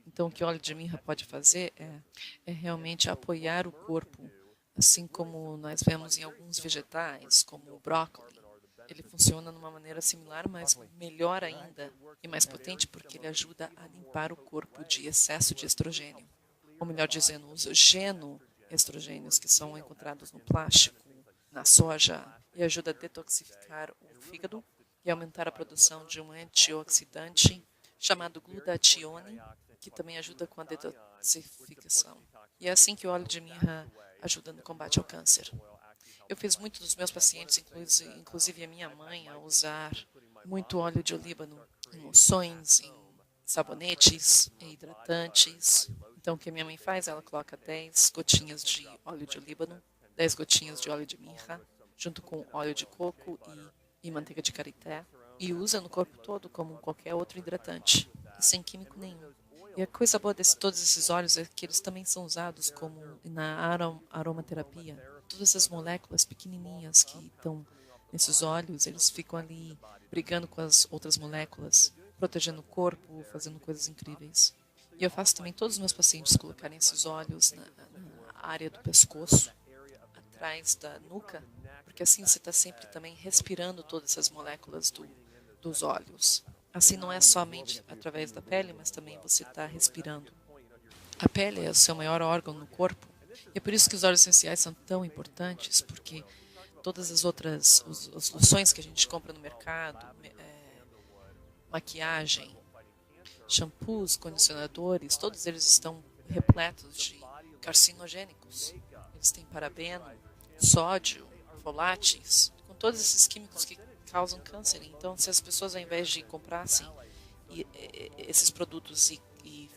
A: Então, o que o óleo de mirra pode fazer é realmente apoiar o corpo, assim como nós vemos em alguns vegetais, como o brócolis. Ele funciona de uma maneira similar, mas melhor ainda e mais potente porque ele ajuda a limpar o corpo de excesso de estrogênio. Ou melhor dizendo, os genoestrogênios que são encontrados no plástico, na soja, e ajuda a detoxificar o fígado e aumentar a produção de um antioxidante chamado glutatione, que também ajuda com a detoxificação. E é assim que o óleo de mirra ajuda no combate ao câncer. Eu fiz muitos dos meus pacientes, inclusive a minha mãe, a usar muito óleo de olíbano em loções, em sabonetes, em hidratantes. Então, o que a minha mãe faz? Ela coloca 10 gotinhas de óleo de olíbano, 10 gotinhas de óleo de mirra, junto com óleo de coco e manteiga de karité, e usa no corpo todo como qualquer outro hidratante, e sem químico nenhum. E a coisa boa de todos esses óleos é que eles também são usados como na aromaterapia. Todas essas moléculas pequenininhas que estão nesses óleos, eles ficam ali brigando com as outras moléculas, protegendo o corpo, fazendo coisas incríveis. E eu faço também todos os meus pacientes colocarem esses óleos na área do pescoço, atrás da nuca, porque assim você está sempre também respirando todas essas moléculas dos óleos. Assim não é somente através da pele, mas também você está respirando. A pele é o seu maior órgão no corpo, e é por isso que os óleos essenciais são tão importantes, porque todas as outras as loções que a gente compra no mercado, maquiagem, shampoos, condicionadores, todos eles estão repletos de carcinogênicos. Eles têm parabeno, sódio, folates, com todos esses químicos que causam câncer. Então, se as pessoas, ao invés de comprassem esses produtos e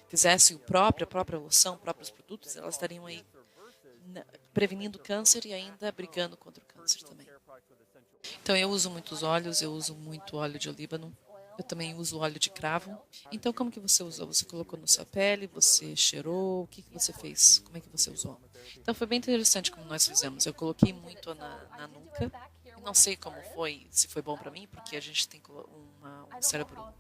A: fizessem a própria loção, próprios produtos, elas estariam aí prevenindo câncer e ainda brigando contra o câncer também. Então, eu uso muitos óleos, eu uso muito óleo de olíbano. Eu também uso óleo de cravo. Então, como que você usou? Você colocou na sua pele, você cheirou, o que você fez? Como é que você usou? Então, foi bem interessante como nós fizemos. Eu coloquei muito na nuca. E não sei como foi, se foi bom para mim, porque a gente tem um cérebro,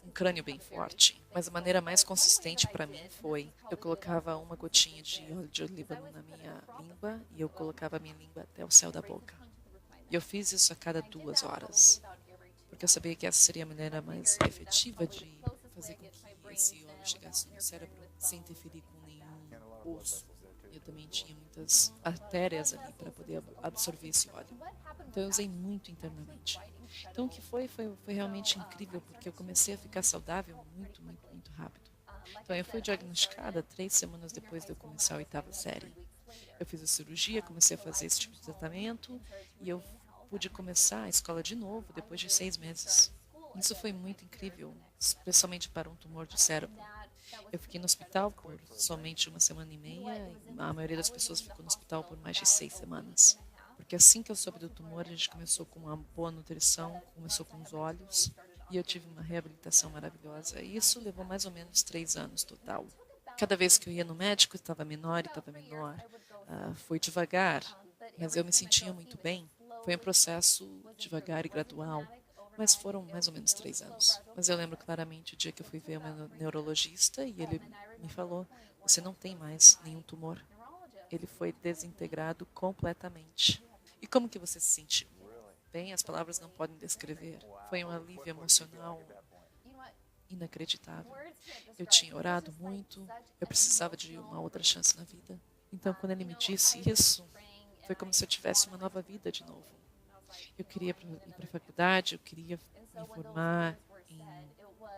A: um crânio bem forte. Mas a maneira mais consistente para mim foi, eu colocava uma gotinha de óleo de olíbano na minha língua e eu colocava a minha língua até o céu da boca. E eu fiz isso a cada 2 horas. Porque eu sabia que essa seria a maneira mais efetiva de fazer com que esse óleo chegasse no cérebro sem interferir com nenhum osso. Eu também tinha muitas artérias ali para poder absorver esse óleo. Então eu usei muito internamente. Então o que foi realmente incrível, porque eu comecei a ficar saudável muito, muito, muito rápido. Então eu fui diagnosticada 3 semanas depois de eu começar a 8ª série. Eu fiz a cirurgia, comecei a fazer esse tipo de tratamento e eu pude começar a escola de novo depois de 6 meses. Isso foi muito incrível, especialmente para um tumor do cérebro. Eu fiquei no hospital por somente uma semana e meia, e a maioria das pessoas ficou no hospital por mais de 6 semanas. Porque assim que eu soube do tumor, a gente começou com uma boa nutrição, começou com os olhos, e eu tive uma reabilitação maravilhosa. E isso levou mais ou menos 3 anos total. Cada vez que eu ia no médico, estava menor e estava menor. Foi devagar, mas eu me sentia muito bem. Foi um processo devagar e gradual, mas foram mais ou menos 3 anos. Mas eu lembro claramente o dia que eu fui ver o meu neurologista e ele me falou: você não tem mais nenhum tumor. Ele foi desintegrado completamente. E como que você se sentiu? Bem, as palavras não podem descrever. Foi um alívio emocional inacreditável. Eu tinha orado muito, eu precisava de uma outra chance na vida. Então, quando ele me disse isso, foi como se eu tivesse uma nova vida de novo. Eu queria ir para a faculdade, eu queria me formar em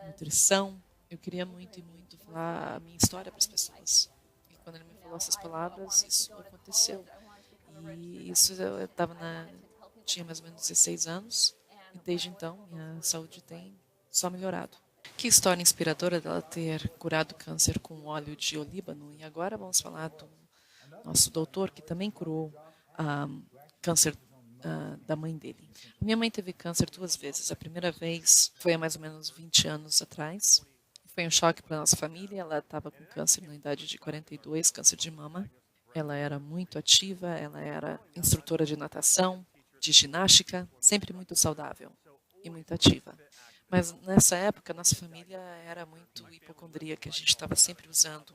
A: nutrição, eu queria muito e muito falar a minha história para as pessoas. E quando ele me falou essas palavras, isso aconteceu. E isso eu tinha mais ou menos 16 anos, e desde então minha saúde tem só melhorado. Que história inspiradora dela ter curado câncer com óleo de olíbano. E agora vamos falar do nosso doutor, que também curou câncer da mãe dele. Minha mãe teve câncer 2 vezes. A primeira vez foi há mais ou menos 20 anos atrás. Foi um choque para a nossa família. Ela estava com câncer na idade de 42, câncer de mama. Ela era muito ativa, ela era instrutora de natação, de ginástica, sempre muito saudável e muito ativa. Mas nessa época, nossa família era muito hipocondríaca. A gente estava sempre usando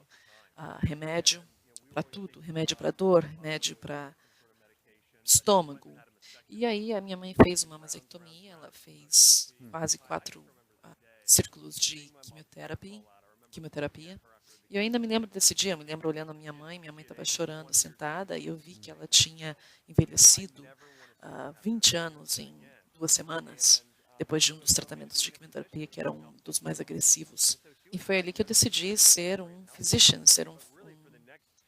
A: remédio para tudo, remédio para dor, remédio para estômago. E aí a minha mãe fez uma mastectomia, ela fez quase 4 círculos de quimioterapia. E eu ainda me lembro desse dia, eu me lembro olhando a minha mãe estava chorando sentada e eu vi que ela tinha envelhecido 20 anos em 2 semanas, depois de um dos tratamentos de quimioterapia que era um dos mais agressivos. E foi ali que eu decidi ser um physician, ser um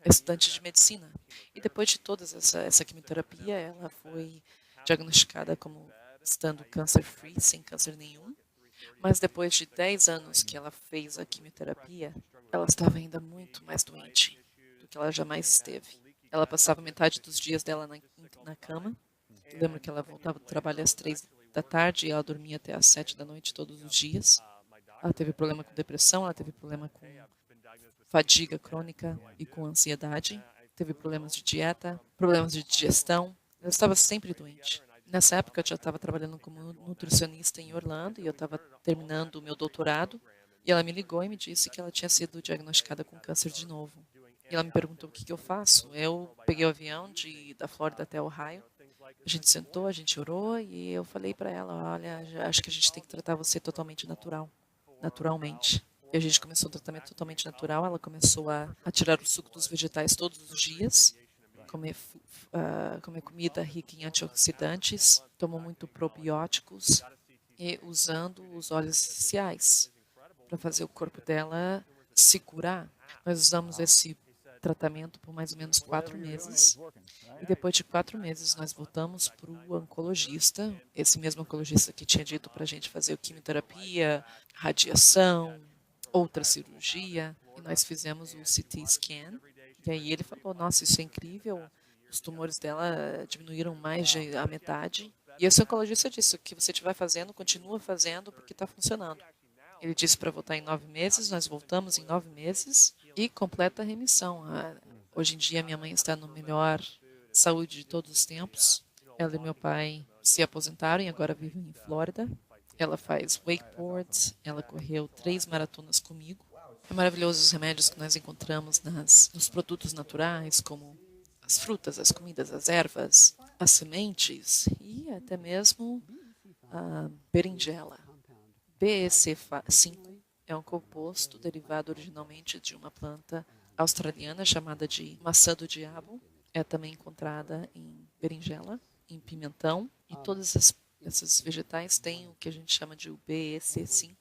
A: estudante de medicina. E depois de toda essa quimioterapia, ela foi diagnosticada como estando cancer-free, sem câncer nenhum. Mas depois de 10 anos que ela fez a quimioterapia, ela estava ainda muito mais doente do que ela jamais esteve. Ela passava metade dos dias dela na cama. Eu lembro que ela voltava do trabalho às 3 da tarde e ela dormia até às 7 da noite todos os dias. Ela teve problema com depressão, ela teve problema com fadiga crônica e com ansiedade. Teve problemas de dieta, problemas de digestão. Ela estava sempre doente. Nessa época, eu já estava trabalhando como nutricionista em Orlando e eu estava terminando o meu doutorado. E ela me ligou e me disse que ela tinha sido diagnosticada com câncer de novo. E ela me perguntou o que eu faço. Eu peguei o avião da Flórida até Ohio. A gente sentou, a gente orou e eu falei para ela, olha, acho que a gente tem que tratar você totalmente naturalmente. E a gente começou um tratamento totalmente natural. Ela começou a tirar o suco dos vegetais todos os dias, comer comida rica em antioxidantes, tomou muito probióticos e usando os óleos essenciais para fazer o corpo dela se curar. Nós usamos esse tratamento por mais ou menos 4 meses. E depois de 4 meses, nós voltamos para o oncologista, esse mesmo oncologista que tinha dito para a gente fazer quimioterapia, radiação, outra cirurgia. E nós fizemos o CT scan. E aí ele falou, nossa, isso é incrível. Os tumores dela diminuíram mais de a metade. E esse oncologista disse, o que você estiver fazendo, continua fazendo, porque está funcionando. Ele disse para voltar em 9 meses, nós voltamos em 9 meses e completa remissão. Hoje em dia, minha mãe está no melhor saúde de todos os tempos. Ela e meu pai se aposentaram e agora vivem em Flórida. Ela faz wakeboard, ela correu 3 maratonas comigo. É maravilhoso os remédios que nós encontramos nos produtos naturais, como as frutas, as comidas, as ervas, as sementes e até mesmo a berinjela. BEC5 é um composto derivado originalmente de uma planta australiana chamada de maçã do diabo. É também encontrada em berinjela, em pimentão, e todos esses vegetais têm o que a gente chama de BEC5.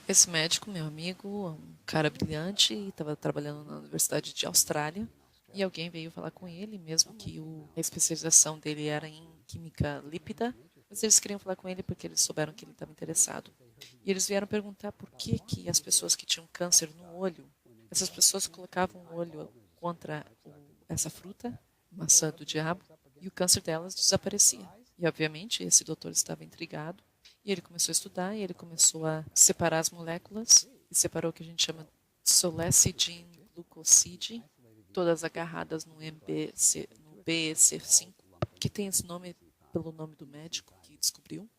A: Esse médico, meu amigo, é um cara brilhante, estava trabalhando na Universidade de Austrália, e alguém veio falar com ele, mesmo que a especialização dele era em química lípida, mas eles queriam falar com ele porque eles souberam que ele estava interessado. E eles vieram perguntar por que as pessoas que tinham câncer no olho, essas pessoas colocavam o olho contra essa fruta, maçã do diabo, e o câncer delas desaparecia. E, obviamente, esse doutor estava intrigado, e ele começou a estudar, e ele começou a separar as moléculas, e separou o que a gente chama de solecidin glucoside, todas agarradas no BEC5, que tem esse nome pelo nome do médico que descobriu.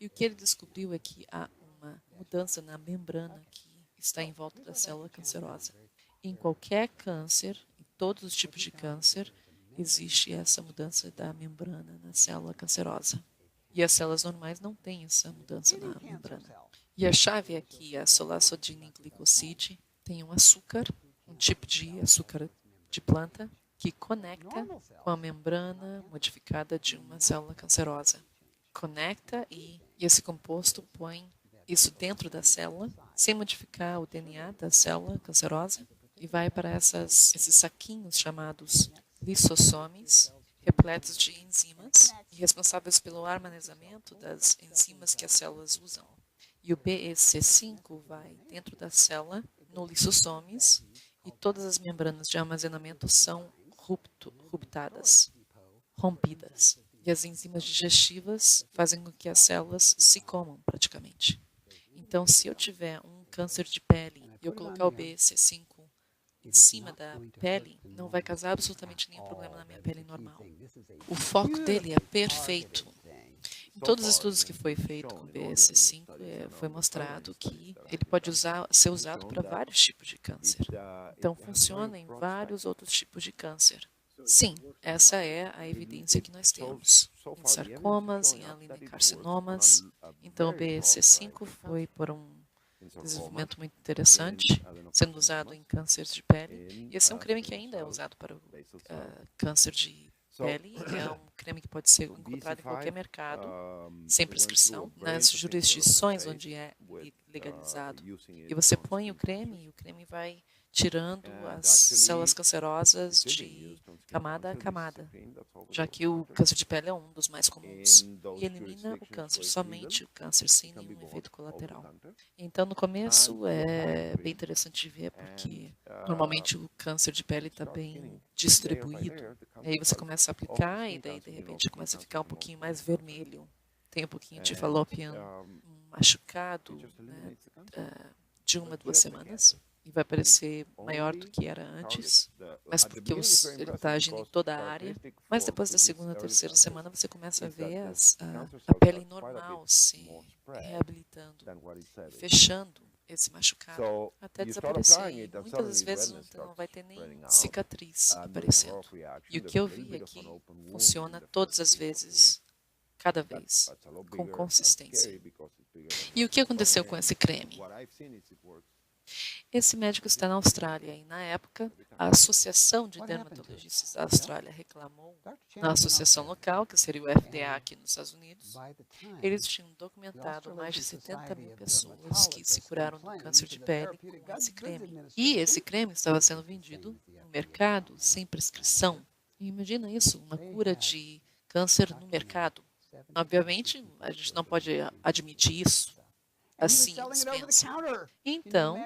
A: E o que ele descobriu é que há uma mudança na membrana que está em volta da célula cancerosa. Em qualquer câncer, em todos os tipos de câncer, existe essa mudança da membrana na célula cancerosa. E as células normais não têm essa mudança na membrana. E a chave é que a solasodiniglicoside tem um açúcar, um tipo de açúcar de planta, que conecta com a membrana modificada de uma célula cancerosa. Conecta e esse composto põe isso dentro da célula, sem modificar o DNA da célula cancerosa, e vai para esses saquinhos chamados lisossomes, repletos de enzimas e responsáveis pelo armazenamento das enzimas que as células usam. E o BEC5 vai dentro da célula, no lisossomes, e todas as membranas de armazenamento são rompidas. E as enzimas digestivas fazem com que as células se comam praticamente. Então, se eu tiver um câncer de pele e eu colocar o BEC5 em cima da pele, não vai causar absolutamente nenhum problema na minha pele normal. O foco dele é perfeito. Em todos os estudos que foi feito com o BEC5, foi mostrado que ele pode ser usado para vários tipos de câncer. Então, funciona em vários outros tipos de câncer. Sim, essa é a evidência que nós temos. Em sarcomas, em adenocarcinomas. Então, o BEC5 foi por um desenvolvimento muito interessante, sendo usado em cânceres de pele. E esse é um creme que ainda é usado para o câncer de pele. É um creme que pode ser encontrado em qualquer mercado, sem prescrição, nas jurisdições onde é legalizado. E você põe o creme e o creme vai tirando as células cancerosas de camada a camada, já que o câncer de pele é um dos mais comuns. E elimina o câncer, somente o câncer, sem nenhum efeito colateral. Então, no começo, é bem interessante de ver, porque normalmente o câncer de pele está bem distribuído. E aí você começa a aplicar e daí, de repente, começa a ficar um pouquinho mais vermelho. Tem um pouquinho de fallopian machucado, né, de 1 a 2 semanas. E vai parecer maior do que era antes, mas porque ele está agindo em toda a área. Mas depois da segunda, terceira semana, você começa a ver a pele normal se reabilitando e fechando esse machucado até desaparecer. E muitas das vezes não vai ter nem cicatriz aparecendo. E o que eu vi é que funciona todas as vezes, cada vez, com consistência. E o que aconteceu com esse creme? Esse médico está na Austrália e, na época, a Associação de Dermatologistas da Austrália reclamou na associação local, que seria o FDA aqui nos Estados Unidos. Eles tinham documentado mais de 70 mil pessoas que se curaram do câncer de pele com esse creme. E esse creme estava sendo vendido no mercado sem prescrição. E imagina isso, uma cura de câncer no mercado. Obviamente, a gente não pode admitir isso. Assim eles pensam. Então,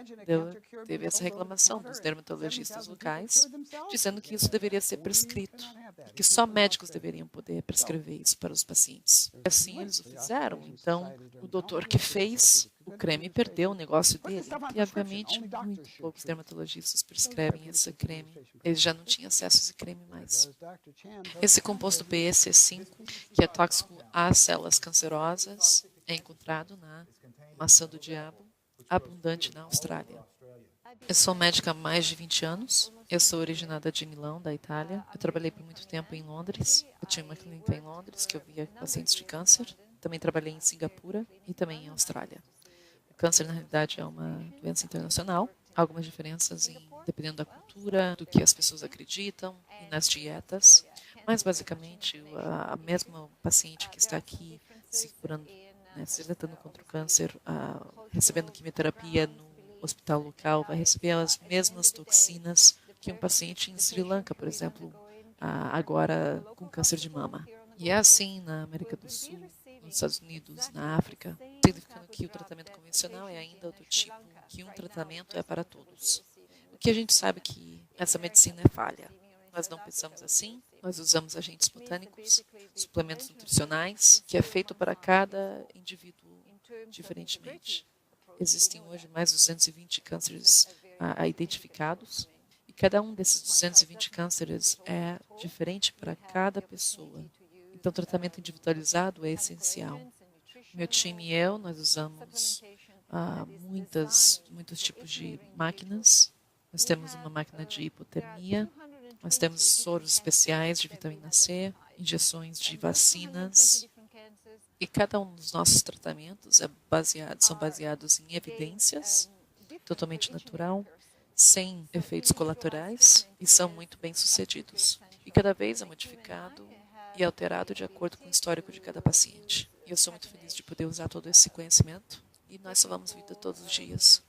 A: teve essa reclamação dos dermatologistas locais, dizendo que isso deveria ser prescrito, e que só médicos deveriam poder prescrever isso para os pacientes. E assim eles o fizeram. Então, o doutor que fez o creme perdeu o negócio dele. E, obviamente, muito poucos dermatologistas prescrevem esse creme. Eles já não tinham acesso a esse creme mais. Esse composto BEC5, que é tóxico às células cancerosas, é encontrado na maçã do diabo, abundante na Austrália. Eu sou médica há mais de 20 anos. Eu sou originada de Milão, da Itália. Eu trabalhei por muito tempo em Londres. Eu tinha uma clínica em Londres que eu via pacientes de câncer. Também trabalhei em Singapura e também em Austrália. O câncer, na realidade, é uma doença internacional. Há algumas diferenças dependendo da cultura, do que as pessoas acreditam e nas dietas. Mas, basicamente, a mesma paciente que está aqui se curando, se tratando contra o câncer, recebendo quimioterapia no hospital local, vai receber as mesmas toxinas que um paciente em Sri Lanka, por exemplo, agora com câncer de mama. E é assim na América do Sul, nos Estados Unidos, na África. significando que o tratamento convencional é ainda do tipo que um tratamento é para todos. O que a gente sabe que essa medicina é falha. Nós não pensamos assim, nós usamos agentes botânicos, suplementos nutricionais, que é feito para cada indivíduo diferentemente. Existem hoje mais de 220 cânceres identificados, e cada um desses 220 cânceres é diferente para cada pessoa. Então, o tratamento individualizado é essencial. Meu time e eu, nós usamos muitos tipos de máquinas. Nós temos uma máquina de hipotermia, nós temos soros especiais de vitamina C, injeções de vacinas. E cada um dos nossos tratamentos são baseados em evidências, totalmente natural, sem efeitos colaterais e são muito bem sucedidos. E cada vez é modificado e alterado de acordo com o histórico de cada paciente. E eu sou muito feliz de poder usar todo esse conhecimento e nós salvamos vida todos os dias.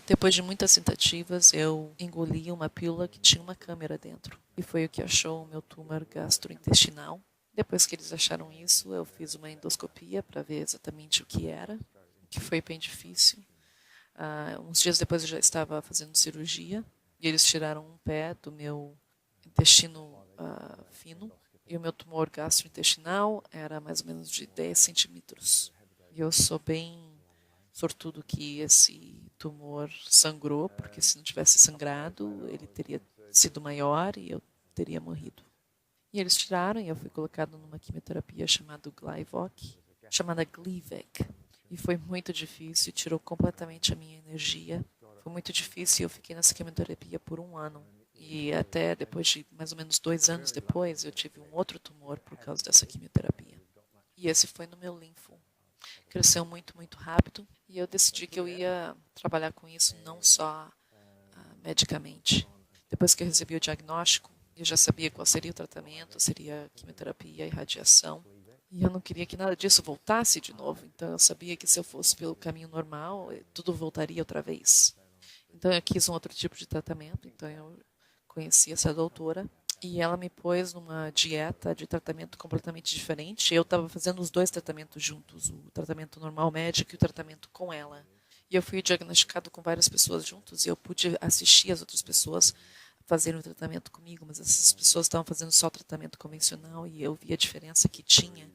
A: Depois de muitas tentativas, eu engoli uma pílula que tinha uma câmera dentro. E foi o que achou o meu tumor gastrointestinal. Depois que eles acharam isso, eu fiz uma endoscopia para ver exatamente o que era, que foi bem difícil. Uns dias depois eu já estava fazendo cirurgia e eles tiraram um pé do meu intestino fino e o meu tumor gastrointestinal era mais ou menos de 10 centímetros. E eu sou bem sortudo que esse tumor sangrou, porque se não tivesse sangrado, ele teria sido maior e eu teria morrido. E eles tiraram e eu fui colocado numa quimioterapia chamada Glivec. E foi muito difícil, tirou completamente a minha energia. Foi muito difícil e eu fiquei nessa quimioterapia por 1 ano. E até depois de mais ou menos 2 anos depois, eu tive um outro tumor por causa dessa quimioterapia. E esse foi no meu linfo. Cresceu muito, muito rápido. E eu decidi que eu ia trabalhar com isso não só medicamente. Depois que eu recebi o diagnóstico, eu já sabia qual seria o tratamento, seria quimioterapia e radiação. E eu não queria que nada disso voltasse de novo. Então eu sabia que se eu fosse pelo caminho normal, tudo voltaria outra vez. Então eu quis um outro tipo de tratamento. Então eu conheci essa doutora e ela me pôs numa dieta de tratamento completamente diferente. Eu estava fazendo os 2 tratamentos juntos, o tratamento normal médico e o tratamento com ela. E eu fui diagnosticado com várias pessoas juntos e eu pude assistir as outras pessoas fazerem o tratamento comigo, mas essas pessoas estavam fazendo só o tratamento convencional e eu vi a diferença que tinha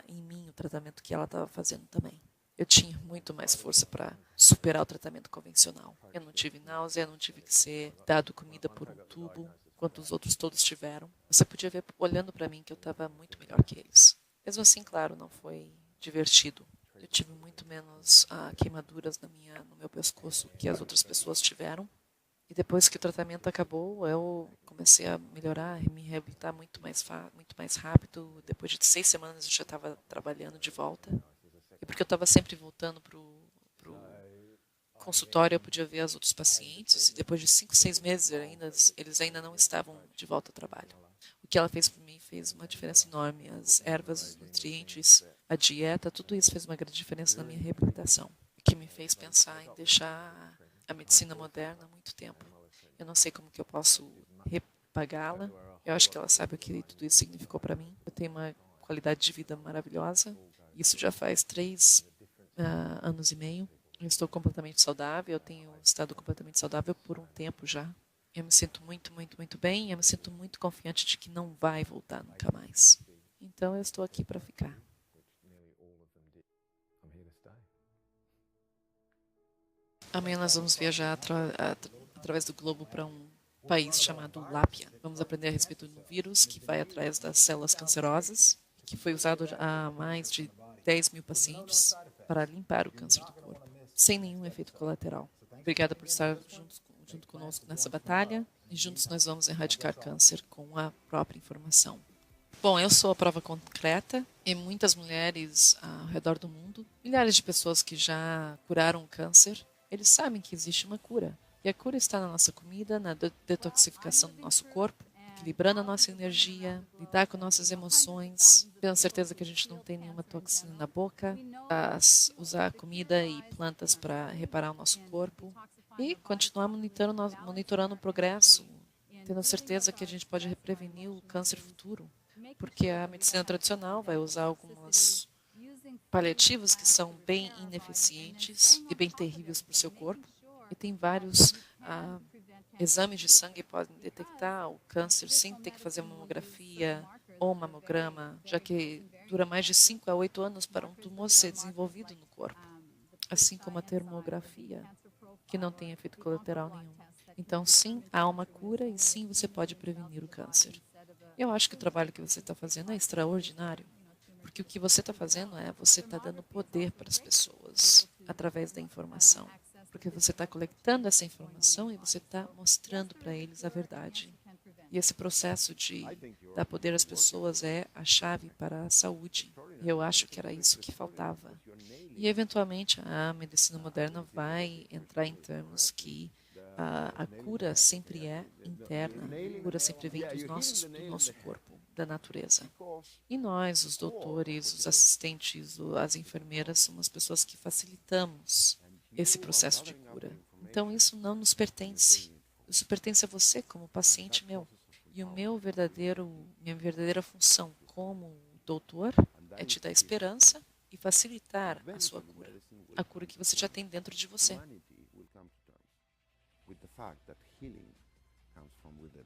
A: em mim o tratamento que ela estava fazendo também. Eu tinha muito mais força para superar o tratamento convencional. Eu não tive náusea, não tive que ser dado comida por um tubo, enquanto os outros todos tiveram. Você podia ver olhando para mim que eu estava muito melhor que eles. Mesmo assim, claro, não foi divertido. Eu tive muito menos queimaduras no meu pescoço que as outras pessoas tiveram. E depois que o tratamento acabou, eu comecei a melhorar, me reabilitar muito mais rápido. Depois de 6 semanas eu já estava trabalhando de volta. E porque eu estava sempre voltando para o consultório, eu podia ver os outros pacientes. E depois de 5, 6 meses, eles ainda não estavam de volta ao trabalho. O que ela fez por mim fez uma diferença enorme. As ervas, os nutrientes, a dieta, tudo isso fez uma grande diferença na minha reabilitação. O que me fez pensar em deixar a medicina moderna há muito tempo. Eu não sei como que eu posso repagá-la. Eu acho que ela sabe o que tudo isso significou para mim. Eu tenho uma qualidade de vida maravilhosa. Isso já faz 3 anos e meio. Eu estou completamente saudável. Eu tenho estado completamente saudável por um tempo já. Eu me sinto muito, muito, muito bem. Eu me sinto muito confiante de que não vai voltar nunca mais. Então eu estou aqui para ficar. Amanhã nós vamos viajar através do globo para um país chamado Lápia. Vamos aprender a respeito do vírus que vai atrás das células cancerosas, que foi usado a mais de 10 mil pacientes para limpar o câncer do corpo, sem nenhum efeito colateral. Obrigada por estar junto conosco nessa batalha e juntos nós vamos erradicar câncer com a própria informação. Bom, eu sou a prova concreta e muitas mulheres ao redor do mundo, milhares de pessoas que já curaram o câncer, eles sabem que existe uma cura. E a cura está na nossa comida, na detoxificação do nosso corpo, equilibrando a nossa energia, lidar com nossas emoções, tendo certeza que a gente não tem nenhuma toxina na boca, usar comida e plantas para reparar o nosso corpo e continuar monitorando o progresso, tendo certeza que a gente pode prevenir o câncer futuro, porque a medicina tradicional vai usar algumas paliativos que são bem ineficientes e bem terríveis para o seu corpo. E tem vários exames de sangue que podem detectar o câncer sem ter que fazer mamografia ou mamograma, já que dura mais de 5 a 8 anos para um tumor ser desenvolvido no corpo, assim como a termografia, que não tem efeito colateral nenhum. Então, sim, há uma cura e sim, você pode prevenir o câncer. Eu acho que o trabalho que você está fazendo é extraordinário, porque o que você está fazendo é você está dando poder para as pessoas através da informação, porque você está coletando essa informação e você está mostrando para eles a verdade. E esse processo de dar poder às pessoas é a chave para a saúde. E eu acho que era isso que faltava. E, eventualmente, a medicina moderna vai entrar em termos que a cura sempre é interna, a cura sempre vem do nosso corpo, da natureza. E nós, os doutores, os assistentes, as enfermeiras, somos as pessoas que facilitamos esse processo de cura. Então, isso não nos pertence. Isso pertence a você como paciente meu. E minha verdadeira função como doutor é te dar esperança e facilitar a sua cura, a cura que você já tem dentro de você.
B: With the fact that healing comes from within.